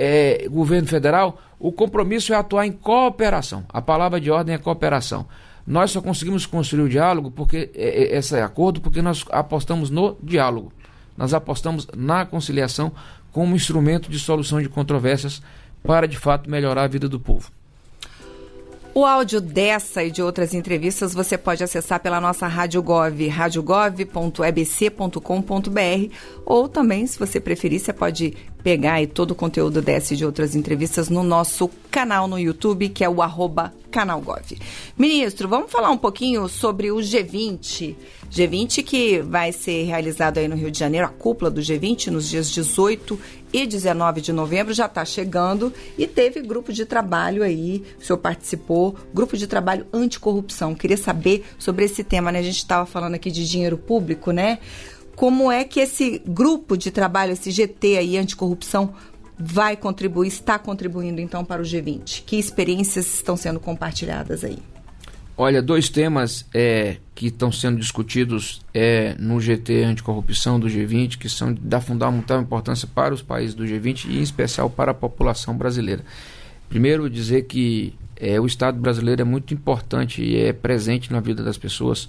governo federal, o compromisso é atuar em cooperação. A palavra de ordem é cooperação. Nós só conseguimos construir o diálogo, esse acordo, porque nós apostamos no diálogo. Nós apostamos na conciliação como instrumento de solução de controvérsias para, de fato, melhorar a vida do povo. O áudio dessa e de outras entrevistas você pode acessar pela nossa Rádio Gov, radiogov.ebc.com.br, ou também, se você preferir, você pode pegar aí todo o conteúdo dessa e de outras entrevistas no nosso canal no YouTube, que é o @canalgov. Ministro, vamos falar um pouquinho sobre o G20. G20 que vai ser realizado aí no Rio de Janeiro, a cúpula do G20, nos dias 18 e 19 de novembro, já está chegando, e teve grupo de trabalho aí, o senhor participou, grupo de trabalho anticorrupção. Queria saber sobre esse tema, né? A gente estava falando aqui de dinheiro público, né? Como é que esse grupo de trabalho, esse GT aí, anticorrupção, vai contribuir, está contribuindo então para o G20? Que experiências estão sendo compartilhadas aí? Olha, 2 temas que estão sendo discutidos no GT anticorrupção do G20, que são da fundamental importância para os países do G20 e em especial para a população brasileira. Primeiro, dizer que o Estado brasileiro é muito importante e é presente na vida das pessoas,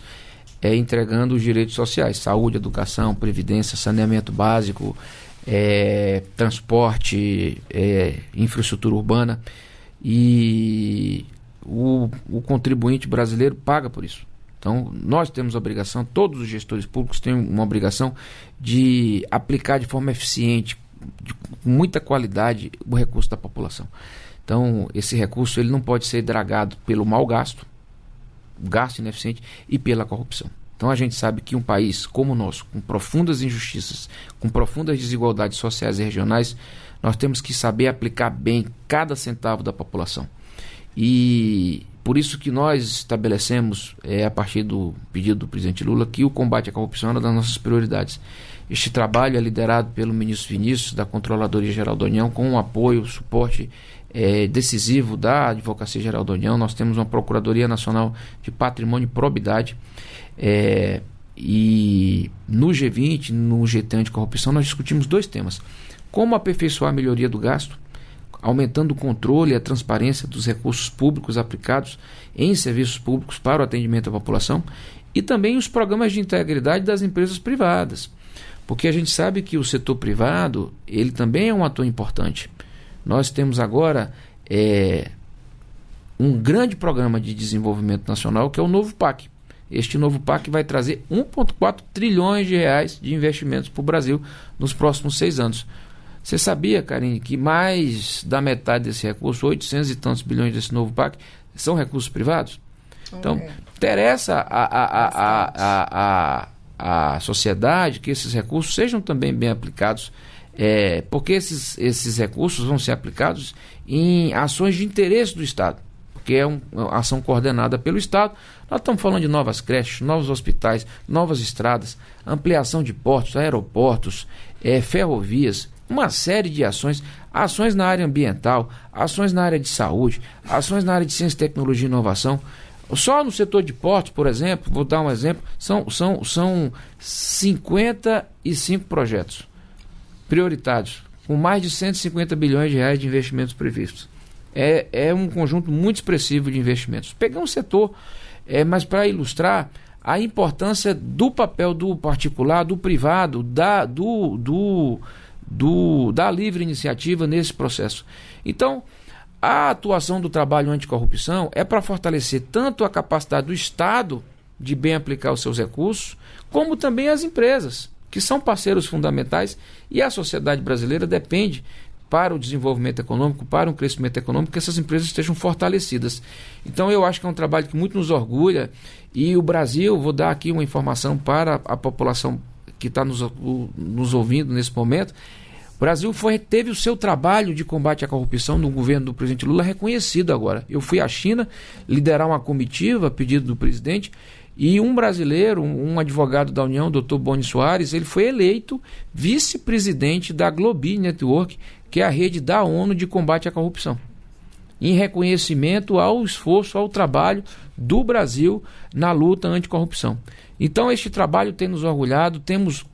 entregando os direitos sociais, saúde, educação, previdência, saneamento básico, transporte, infraestrutura urbana, e o contribuinte brasileiro paga por isso. Então, nós temos a obrigação, todos os gestores públicos têm uma obrigação de aplicar de forma eficiente, com muita qualidade, o recurso da população. Então, esse recurso ele não pode ser dragado pelo mau gasto ineficiente e pela corrupção. Então, a gente sabe que um país como o nosso, com profundas injustiças, com profundas desigualdades sociais e regionais, nós temos que saber aplicar bem cada centavo da população. E por isso que nós estabelecemos, a partir do pedido do presidente Lula, que o combate à corrupção é uma das nossas prioridades. Este trabalho é liderado pelo ministro Vinícius, da Controladoria Geral da União, com o apoio, o suporte decisivo da Advocacia Geral da União. Nós temos uma Procuradoria Nacional de Patrimônio e Probidade, e no G20, no GT Anticorrupção, nós discutimos 2 temas: como aperfeiçoar a melhoria do gasto, aumentando o controle e a transparência dos recursos públicos aplicados em serviços públicos para o atendimento à população, e também os programas de integridade das empresas privadas, porque a gente sabe que o setor privado ele também é um ator importante. Nós temos agora um grande programa de desenvolvimento nacional, que é o novo PAC. Este novo PAC vai trazer 1,4 trilhões de reais de investimentos para o Brasil nos próximos 6 anos. Você sabia, Karine, que mais da metade desse recurso, 800 e tantos bilhões desse novo PAC, são recursos privados? Então, interessa a sociedade que esses recursos sejam também bem aplicados, porque esses recursos vão ser aplicados em ações de interesse do Estado, porque é uma ação coordenada pelo Estado. Nós estamos falando de novas creches, novos hospitais, novas estradas, ampliação de portos, aeroportos, ferrovias, uma série de ações na área ambiental, ações na área de saúde, ações na área de ciência, tecnologia e inovação. Só no setor de portos, por exemplo, vou dar um exemplo, são 55 projetos prioritários, com mais de 150 bilhões de reais de investimentos previstos. É um conjunto muito expressivo de investimentos. Peguei um setor, mas para ilustrar a importância do papel do particular, do privado, da livre iniciativa nesse processo. Então, a atuação do trabalho anticorrupção é para fortalecer tanto a capacidade do Estado de bem aplicar os seus recursos, como também as empresas, que são parceiros fundamentais, e a sociedade brasileira depende, para o desenvolvimento econômico, para um crescimento econômico, que essas empresas estejam fortalecidas. Então, eu acho que é um trabalho que muito nos orgulha, e o Brasil, vou dar aqui uma informação para a população que está nos ouvindo nesse momento. O Brasil teve o seu trabalho de combate à corrupção no governo do presidente Lula reconhecido agora. Eu fui à China liderar uma comitiva a pedido do presidente, e um brasileiro, um advogado da União, Dr. Boni Soares, ele foi eleito vice-presidente da Globee Network, que é a rede da ONU de combate à corrupção, em reconhecimento ao esforço, ao trabalho do Brasil na luta anticorrupção. Então, este trabalho tem nos orgulhado, temos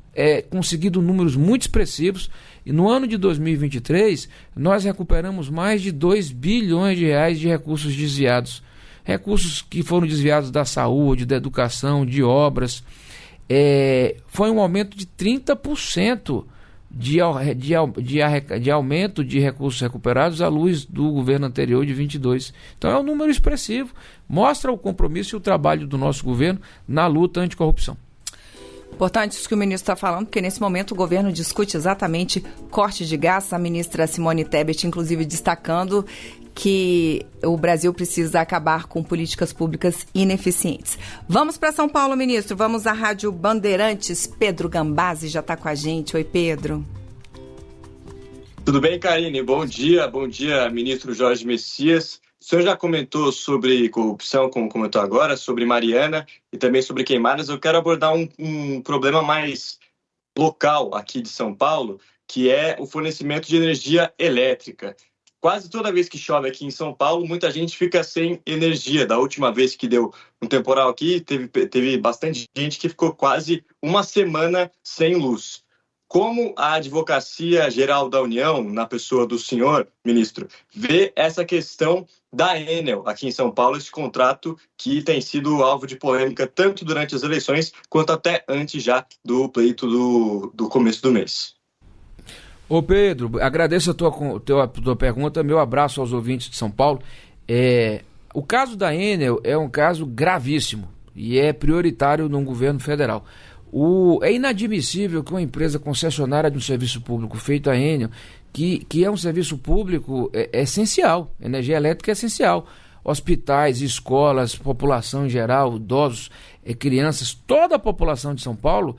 conseguido números muito expressivos, e no ano de 2023 nós recuperamos mais de 2 bilhões de reais de recursos desviados, recursos que foram desviados da saúde, da educação, de obras. Foi um aumento de 30% de aumento de recursos recuperados à luz do governo anterior de 22. Então é um número expressivo, mostra o compromisso e o trabalho do nosso governo na luta anticorrupção. Importante isso que o ministro está falando, porque nesse momento o governo discute exatamente corte de gastos. A ministra Simone Tebet, inclusive, destacando que o Brasil precisa acabar com políticas públicas ineficientes. Vamos para São Paulo, ministro. Vamos à Rádio Bandeirantes. Pedro Gambazzi já está com a gente. Oi, Pedro. Tudo bem, Karine? Bom dia, ministro Jorge Messias. O senhor já comentou sobre corrupção, como comentou agora, sobre Mariana e também sobre queimadas. Eu quero abordar um problema mais local aqui de São Paulo, que é o fornecimento de energia elétrica. Quase toda vez que chove aqui em São Paulo, muita gente fica sem energia. Da última vez que deu um temporal aqui, teve bastante gente que ficou quase uma semana sem luz. como a Advocacia Geral da União, na pessoa do senhor ministro, vê essa questão da Enel aqui em São Paulo, esse contrato que tem sido alvo de polêmica tanto durante as eleições quanto até antes já do pleito do começo do mês. Ô Pedro, agradeço a tua pergunta, meu abraço aos ouvintes de São Paulo. O caso da Enel é um caso gravíssimo e é prioritário no governo federal. É inadmissível que uma empresa concessionária de um serviço público feito a Enel, que é um serviço público essencial, energia elétrica é essencial, hospitais, escolas, população em geral, idosos, crianças, toda a população de São Paulo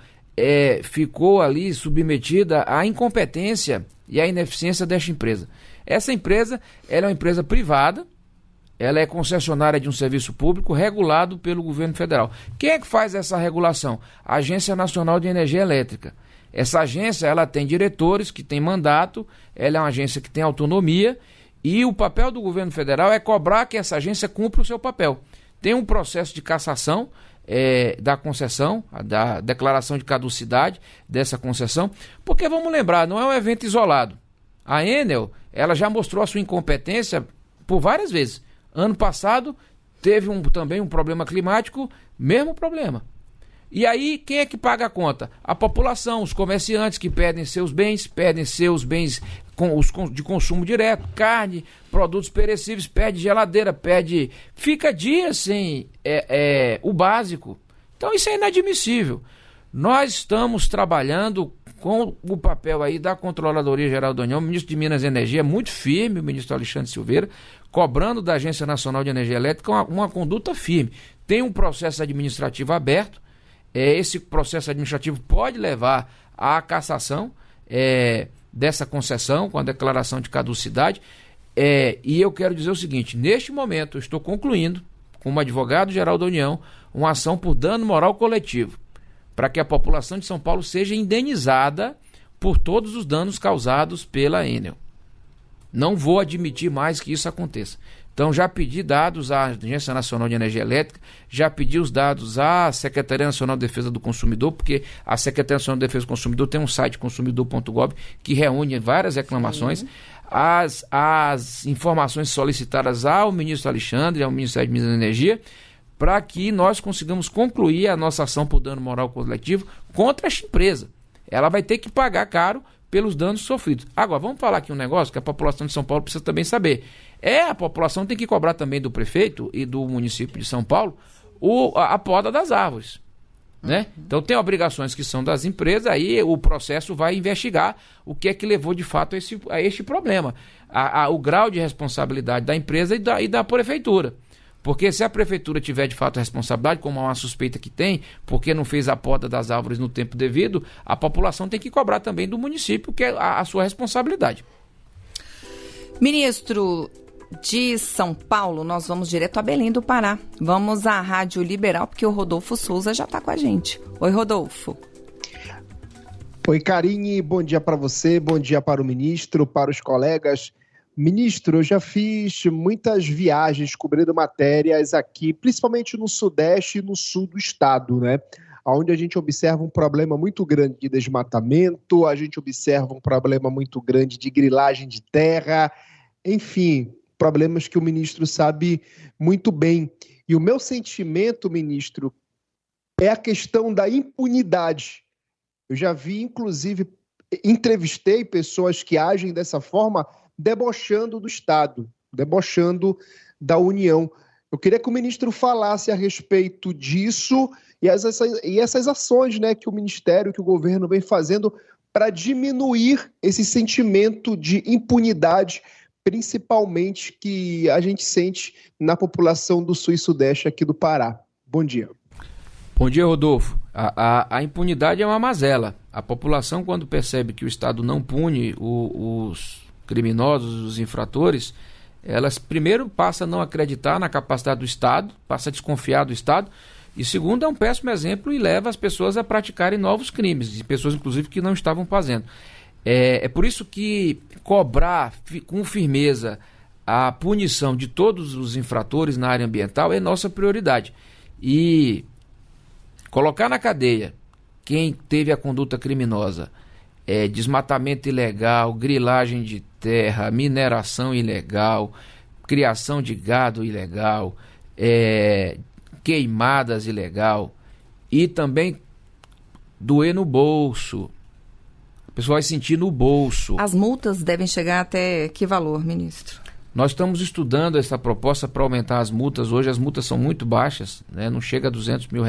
ficou ali submetida à incompetência e à ineficiência desta empresa. Essa empresa ela é uma empresa privada, ela é concessionária de um serviço público regulado pelo governo federal. Quem é que faz essa regulação? A Agência Nacional de Energia Elétrica. Essa agência ela tem diretores que têm mandato, ela é uma agência que tem autonomia e o papel do governo federal é cobrar que essa agência cumpra o seu papel. Tem um processo de cassação da concessão, da declaração de caducidade dessa concessão, porque vamos lembrar, não é um evento isolado. A Enel, ela já mostrou a sua incompetência por várias vezes. Ano passado teve também um problema climático, mesmo problema. E aí quem é que paga a conta? A população, os comerciantes que perdem seus bens de consumo direto, carne, produtos perecíveis, perde geladeira, fica dias sem o básico. Então isso é inadmissível. Nós estamos trabalhando com o papel aí da Controladoria Geral da União, o ministro de Minas e Energia, muito firme, o ministro Alexandre Silveira, cobrando da Agência Nacional de Energia Elétrica uma conduta firme. Tem um processo administrativo aberto, esse processo administrativo pode levar à cassação dessa concessão, com a declaração de caducidade, e eu quero dizer o seguinte, neste momento eu estou concluindo, como advogado-geral da União, uma ação por dano moral coletivo, para que a população de São Paulo seja indenizada por todos os danos causados pela Enel. Não vou admitir mais que isso aconteça. Então já pedi dados à Agência Nacional de Energia Elétrica, já pedi os dados à Secretaria Nacional de Defesa do Consumidor, porque a Secretaria Nacional de Defesa do Consumidor tem um site consumidor.gov que reúne várias reclamações. As informações solicitadas ao ministro Alexandre, ao Ministério de Minas e Energia, para que nós consigamos concluir a nossa ação por dano moral coletivo contra esta empresa. Ela vai ter que pagar caro pelos danos sofridos. Agora, vamos falar aqui um negócio que a população de São Paulo precisa também saber. A população tem que cobrar também do prefeito e do município de São Paulo a poda das árvores. Né? Então tem obrigações que são das empresas, aí o processo vai investigar o que é que levou de fato a este problema. O grau de responsabilidade da empresa e da prefeitura. Porque se a prefeitura tiver de fato a responsabilidade, como há uma suspeita que tem, porque não fez a poda das árvores no tempo devido, a população tem que cobrar também do município, que é a sua responsabilidade. Ministro de São Paulo, nós vamos direto a Belém do Pará. Vamos à Rádio Liberal, porque o Rodolfo Souza já está com a gente. Oi, Rodolfo. Oi, Karine, bom dia para você, bom dia para o ministro, para os colegas. Ministro, eu já fiz muitas viagens cobrindo matérias aqui, principalmente no Sudeste e no Sul do estado, né? Onde a gente observa um problema muito grande de desmatamento, a gente observa um problema muito grande de grilagem de terra, enfim, problemas que o ministro sabe muito bem. E o meu sentimento, ministro, é a questão da impunidade. Eu já vi, inclusive, entrevistei pessoas que agem dessa forma, debochando do Estado, debochando da União. Eu queria que o ministro falasse a respeito disso e essas ações, né, que o Ministério, que o governo vem fazendo para diminuir esse sentimento de impunidade, principalmente que a gente sente na população do Sul e Sudeste aqui do Pará. Bom dia. Bom dia, Rodolfo. A impunidade é uma mazela. A população, quando percebe que o Estado não pune os criminosos, os infratores, elas primeiro passam a não acreditar na capacidade do Estado, passam a desconfiar do Estado, e segundo, é um péssimo exemplo e leva as pessoas a praticarem novos crimes, e pessoas inclusive que não estavam fazendo. É por isso que cobrar com firmeza a punição de todos os infratores na área ambiental é nossa prioridade. E colocar na cadeia quem teve a conduta criminosa desmatamento ilegal, grilagem de terra, mineração ilegal, criação de gado ilegal, queimadas ilegal, e também doer no bolso. O pessoal vai sentir no bolso. As multas devem chegar até que valor, ministro? Nós estamos estudando essa proposta para aumentar as multas. Hoje as multas são muito baixas, né? Não chega a R$200 mil,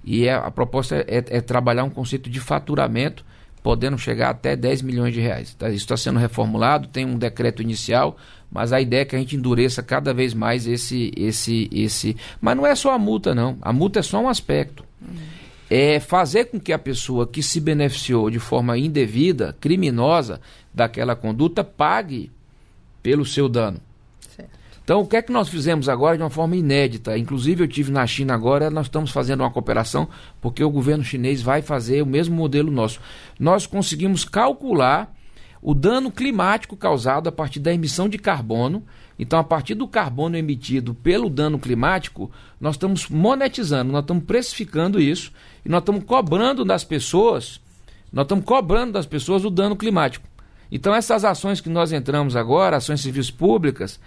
e a proposta é trabalhar um conceito de faturamento, podendo chegar até R$10 milhões. Isso está sendo reformulado, tem um decreto inicial, mas a ideia é que a gente endureça cada vez mais esse... Mas não é só a multa, não. A multa é só um aspecto. É fazer com que a pessoa que se beneficiou de forma indevida, criminosa, daquela conduta, pague pelo seu dano. Certo. Então, o que é que nós fizemos agora de uma forma inédita? Inclusive, eu estive na China agora, nós estamos fazendo uma cooperação, porque o governo chinês vai fazer o mesmo modelo nosso. Nós conseguimos calcular o dano climático causado a partir da emissão de carbono. Então, a partir do carbono emitido pelo dano climático, nós estamos monetizando, nós estamos precificando isso, e nós estamos cobrando das pessoas o dano climático. Então, essas ações que nós entramos agora, ações civis públicas,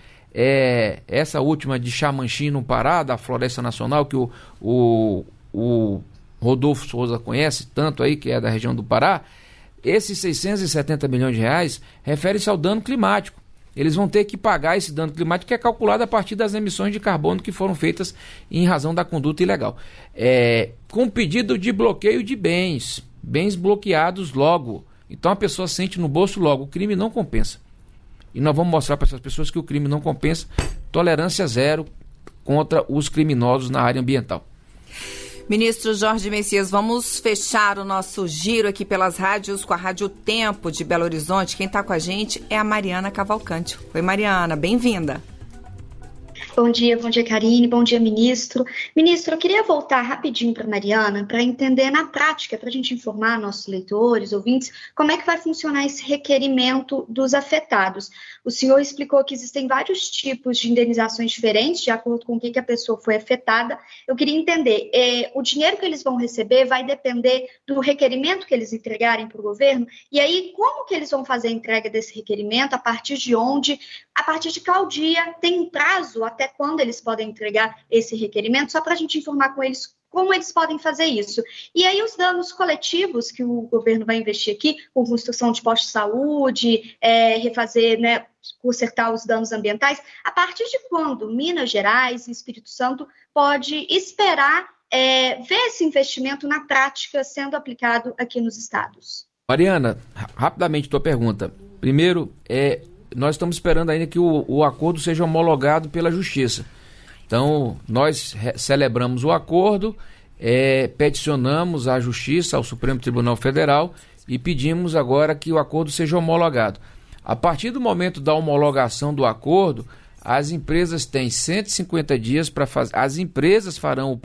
essa última de Xamanchim, no Pará, da Floresta Nacional, que o Rodolfo Souza conhece tanto aí, que é da região do Pará, esses R$670 milhões refere-se ao dano climático. Eles vão ter que pagar esse dano climático, que é calculado a partir das emissões de carbono que foram feitas em razão da conduta ilegal. Com pedido de bloqueio de bens bloqueados logo. Então a pessoa sente no bolso logo, o crime não compensa. E nós vamos mostrar para essas pessoas que o crime não compensa, tolerância zero contra os criminosos na área ambiental. Ministro Jorge Messias, vamos fechar o nosso giro aqui pelas rádios com a Rádio Tempo de Belo Horizonte. Quem está com a gente é a Mariana Cavalcante. Oi, Mariana, bem-vinda. Bom dia, Karine, bom dia, ministro. Ministro, eu queria voltar rapidinho para a Mariana para entender na prática, para a gente informar nossos leitores, ouvintes, como é que vai funcionar esse requerimento dos afetados. O senhor explicou que existem vários tipos de indenizações diferentes, de acordo com o que a pessoa foi afetada. Eu queria entender, o dinheiro que eles vão receber vai depender do requerimento que eles entregarem para o governo? E aí, como que eles vão fazer a entrega desse requerimento? A partir de onde? A partir de qual dia? Tem um prazo até quando eles podem entregar esse requerimento? Só para a gente informar com eles como eles podem fazer isso. E aí os danos coletivos que o governo vai investir aqui, com construção de postos de saúde, refazer, consertar os danos ambientais, a partir de quando Minas Gerais e Espírito Santo pode esperar ver esse investimento na prática sendo aplicado aqui nos estados? Mariana, rapidamente tua pergunta. Primeiro, nós estamos esperando ainda que o acordo seja homologado pela Justiça. Então, nós celebramos o acordo, peticionamos à Justiça, ao Supremo Tribunal Federal, e pedimos agora que o acordo seja homologado. A partir do momento da homologação do acordo, as empresas têm 150 dias para fazer. As empresas farão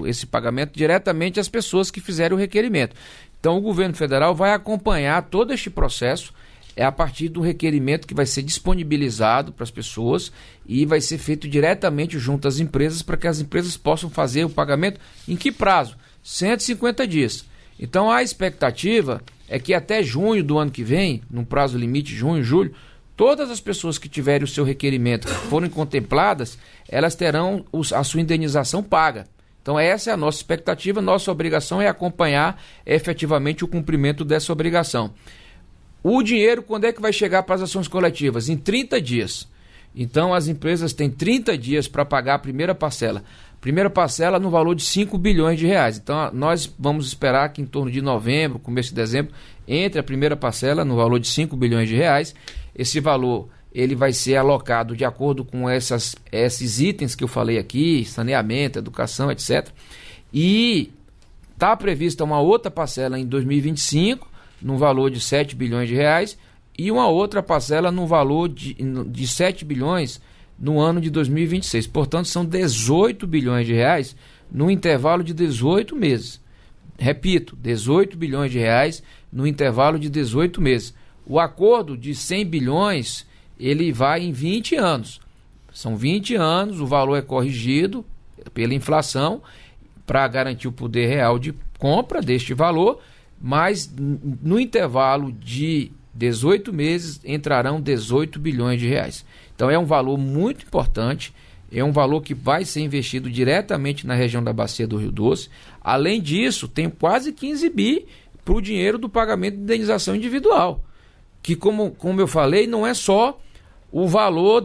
esse pagamento diretamente às pessoas que fizerem o requerimento. Então, o governo federal vai acompanhar todo este processo. É a partir do requerimento que vai ser disponibilizado para as pessoas e vai ser feito diretamente junto às empresas para que as empresas possam fazer o pagamento. Em que prazo? 150 dias. Então a expectativa é que até junho do ano que vem, num prazo limite, junho, julho, todas as pessoas que tiverem o seu requerimento, que forem contempladas, elas terão a sua indenização paga. Então essa é a nossa expectativa, nossa obrigação é acompanhar efetivamente o cumprimento dessa obrigação. O dinheiro, quando é que vai chegar para as ações coletivas? Em 30 dias. Então, as empresas têm 30 dias para pagar a primeira parcela. Primeira parcela no valor de 5 bilhões de reais. Então, nós vamos esperar que em torno de novembro, começo de dezembro, entre a primeira parcela no valor de 5 bilhões de reais. Esse valor ele vai ser alocado de acordo com esses itens que eu falei aqui, saneamento, educação, etc. E está prevista uma outra parcela em 2025, no valor de 7 bilhões de reais, e uma outra parcela no valor de 7 bilhões no ano de 2026. Portanto, são 18 bilhões de reais no intervalo de 18 meses. Repito, 18 bilhões de reais no intervalo de 18 meses. O acordo de 100 bilhões, ele vai em 20 anos. São 20 anos, o valor é corrigido pela inflação para garantir o poder real de compra deste valor. mas no intervalo de 18 meses entrarão 18 bilhões de reais. Então é um valor muito importante, é um valor que vai ser investido diretamente na região da Bacia do Rio Doce. Além disso, tem quase 15 bi para o dinheiro do pagamento de indenização individual, que como eu falei, não é só o valor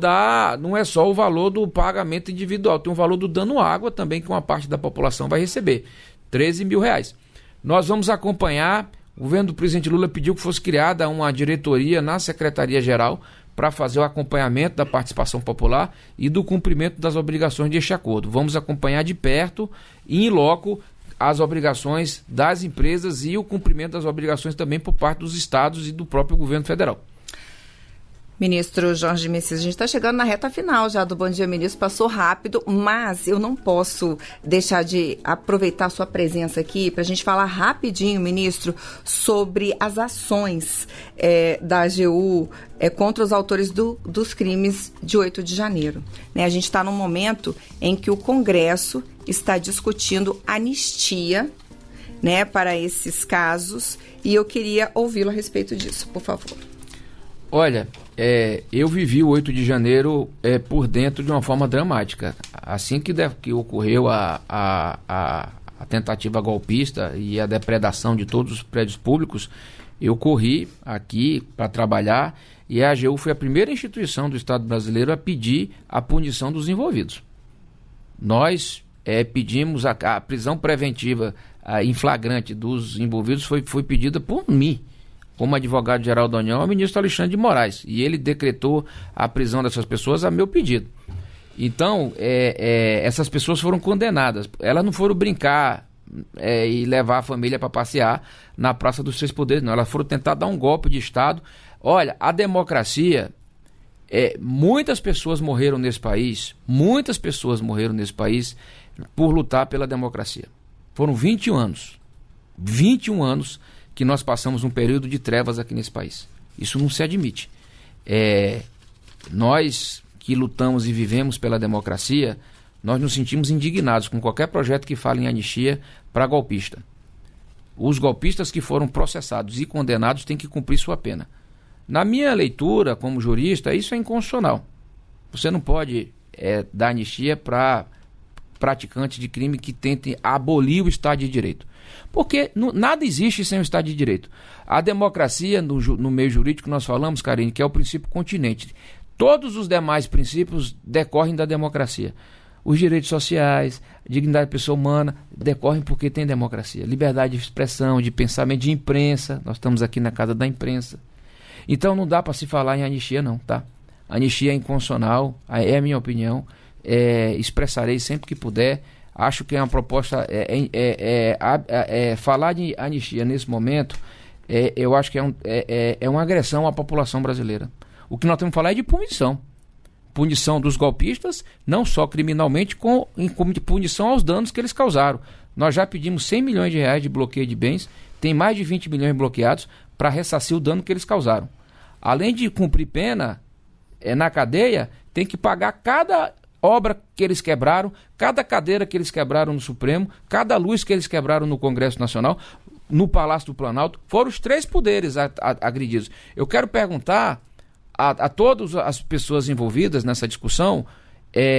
do pagamento individual, tem um valor do dano à água também, que uma parte da população vai receber, 13 mil reais. Nós vamos acompanhar, o governo do presidente Lula pediu que fosse criada uma diretoria na Secretaria-Geral para fazer o acompanhamento da participação popular e do cumprimento das obrigações deste acordo. Vamos acompanhar de perto e in loco as obrigações das empresas e o cumprimento das obrigações também por parte dos estados e do próprio governo federal. Ministro Jorge Messias, a gente está chegando na reta final já do Bom Dia Ministro, passou rápido, mas eu não posso deixar de aproveitar a sua presença aqui para a gente falar rapidinho, ministro, sobre as ações da AGU contra os autores dos crimes de 8 de janeiro. Né, a gente está num momento em que o Congresso está discutindo anistia, né, para esses casos, e eu queria ouvi-lo a respeito disso, por favor. Olha, eu vivi o 8 de janeiro por dentro de uma forma dramática. Assim que ocorreu a tentativa golpista e a depredação de todos os prédios públicos, eu corri aqui para trabalhar e a AGU foi a primeira instituição do Estado brasileiro a pedir a punição dos envolvidos. Nós pedimos a prisão preventiva em flagrante dos envolvidos, foi pedida por mim, como advogado-geral da União, ao ministro Alexandre de Moraes, e ele decretou a prisão dessas pessoas a meu pedido. Então, essas pessoas foram condenadas. Elas não foram brincar e levar a família para passear na Praça dos Três Poderes, não. Elas foram tentar dar um golpe de Estado. Olha, a democracia, muitas pessoas morreram nesse país por lutar pela democracia. Foram 21 anos que nós passamos um período de trevas aqui nesse país. Isso não se admite. Nós que lutamos e vivemos pela democracia, nós nos sentimos indignados com qualquer projeto que fale em anistia para golpista. Os golpistas que foram processados e condenados têm que cumprir sua pena. Na minha leitura, como jurista, isso é inconstitucional. Você não pode dar anistia para praticantes de crime que tentem abolir o Estado de Direito. Porque nada existe sem o Estado de Direito. A democracia, no meio jurídico, nós falamos, Karine, que é o princípio continente. Todos os demais princípios decorrem da democracia. Os direitos sociais, a dignidade da pessoa humana, decorrem porque tem democracia. Liberdade de expressão, de pensamento, de imprensa. Nós estamos aqui na casa da imprensa. Então não dá para se falar em anistia, não, tá? Anistia é inconstitucional, é a minha opinião. Expressarei sempre que puder. Acho que é uma proposta, falar de anistia nesse momento, eu acho que é uma agressão à população brasileira. O que nós temos que falar é de punição dos golpistas, não só criminalmente, como de punição aos danos que eles causaram. Nós já pedimos 100 milhões de reais de bloqueio de bens, tem mais de 20 milhões bloqueados para ressarcir o dano que eles causaram. Além de cumprir pena na cadeia, tem que pagar cada obra que eles quebraram, cada cadeira que eles quebraram no Supremo, cada luz que eles quebraram no Congresso Nacional, no Palácio do Planalto. Foram os 3 poderes agredidos. Eu quero perguntar a todas as pessoas envolvidas nessa discussão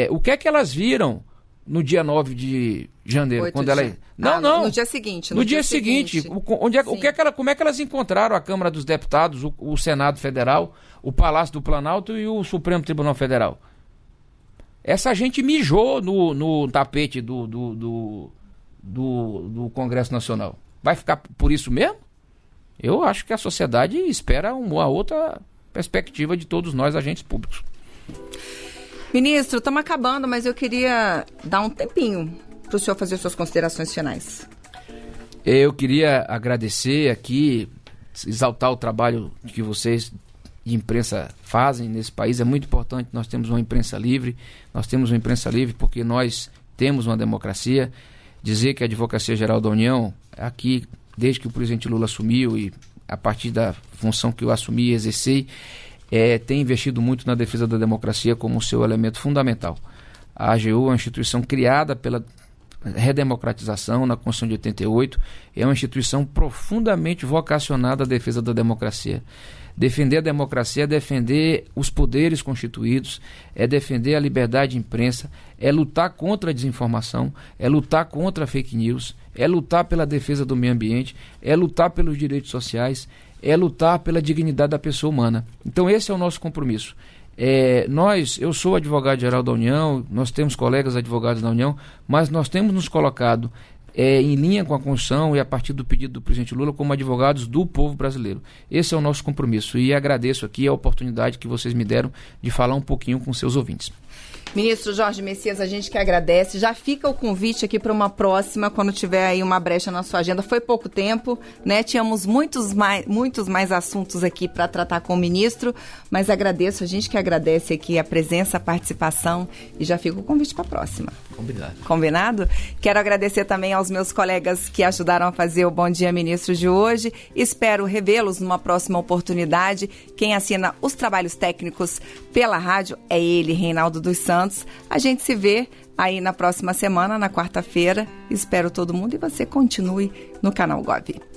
o que é que elas viram no dia 9 de janeiro. Quando ela... Não. No dia seguinte. No dia seguinte. Como é que elas encontraram a Câmara dos Deputados, o Senado Federal, o Palácio do Planalto e o Supremo Tribunal Federal? Essa gente mijou no tapete do Congresso Nacional. Vai ficar por isso mesmo? Eu acho que a sociedade espera uma outra perspectiva de todos nós, agentes públicos. Ministro, estamos acabando, mas eu queria dar um tempinho para o senhor fazer suas considerações finais. Eu queria agradecer aqui, exaltar o trabalho que vocês de imprensa fazem nesse país. É muito importante, nós temos uma imprensa livre, porque nós temos uma democracia. Dizer que a Advocacia Geral da União, aqui, desde que o presidente Lula assumiu e a partir da função que eu assumi e exerci, tem investido muito na defesa da democracia como seu elemento fundamental. A AGU é uma instituição criada redemocratização, na Constituição de 88, é uma instituição profundamente vocacionada à defesa da democracia. Defender a democracia é defender os poderes constituídos, é defender a liberdade de imprensa, é lutar contra a desinformação, é lutar contra a fake news, é lutar pela defesa do meio ambiente, é lutar pelos direitos sociais, é lutar pela dignidade da pessoa humana. Então esse é o nosso compromisso. Eu sou advogado-geral da União, nós temos colegas advogados da União, mas nós temos nos colocado em linha com a Constituição e a partir do pedido do presidente Lula como advogados do povo brasileiro. Esse é o nosso compromisso e agradeço aqui a oportunidade que vocês me deram de falar um pouquinho com seus ouvintes. Ministro Jorge Messias, a gente que agradece. Já fica o convite aqui para uma próxima, quando tiver aí uma brecha na sua agenda. Foi pouco tempo, né? Tínhamos muitos mais assuntos aqui para tratar com o ministro, mas agradeço, a gente que agradece aqui a presença, a participação e já fica o convite para a próxima. Combinado? Quero agradecer também aos meus colegas que ajudaram a fazer o Bom Dia Ministro de hoje. Espero revê-los numa próxima oportunidade. Quem assina os trabalhos técnicos pela rádio é ele, Reinaldo dos Santos. A gente se vê aí na próxima semana, na quarta-feira. Espero todo mundo e você continue no canal Gov.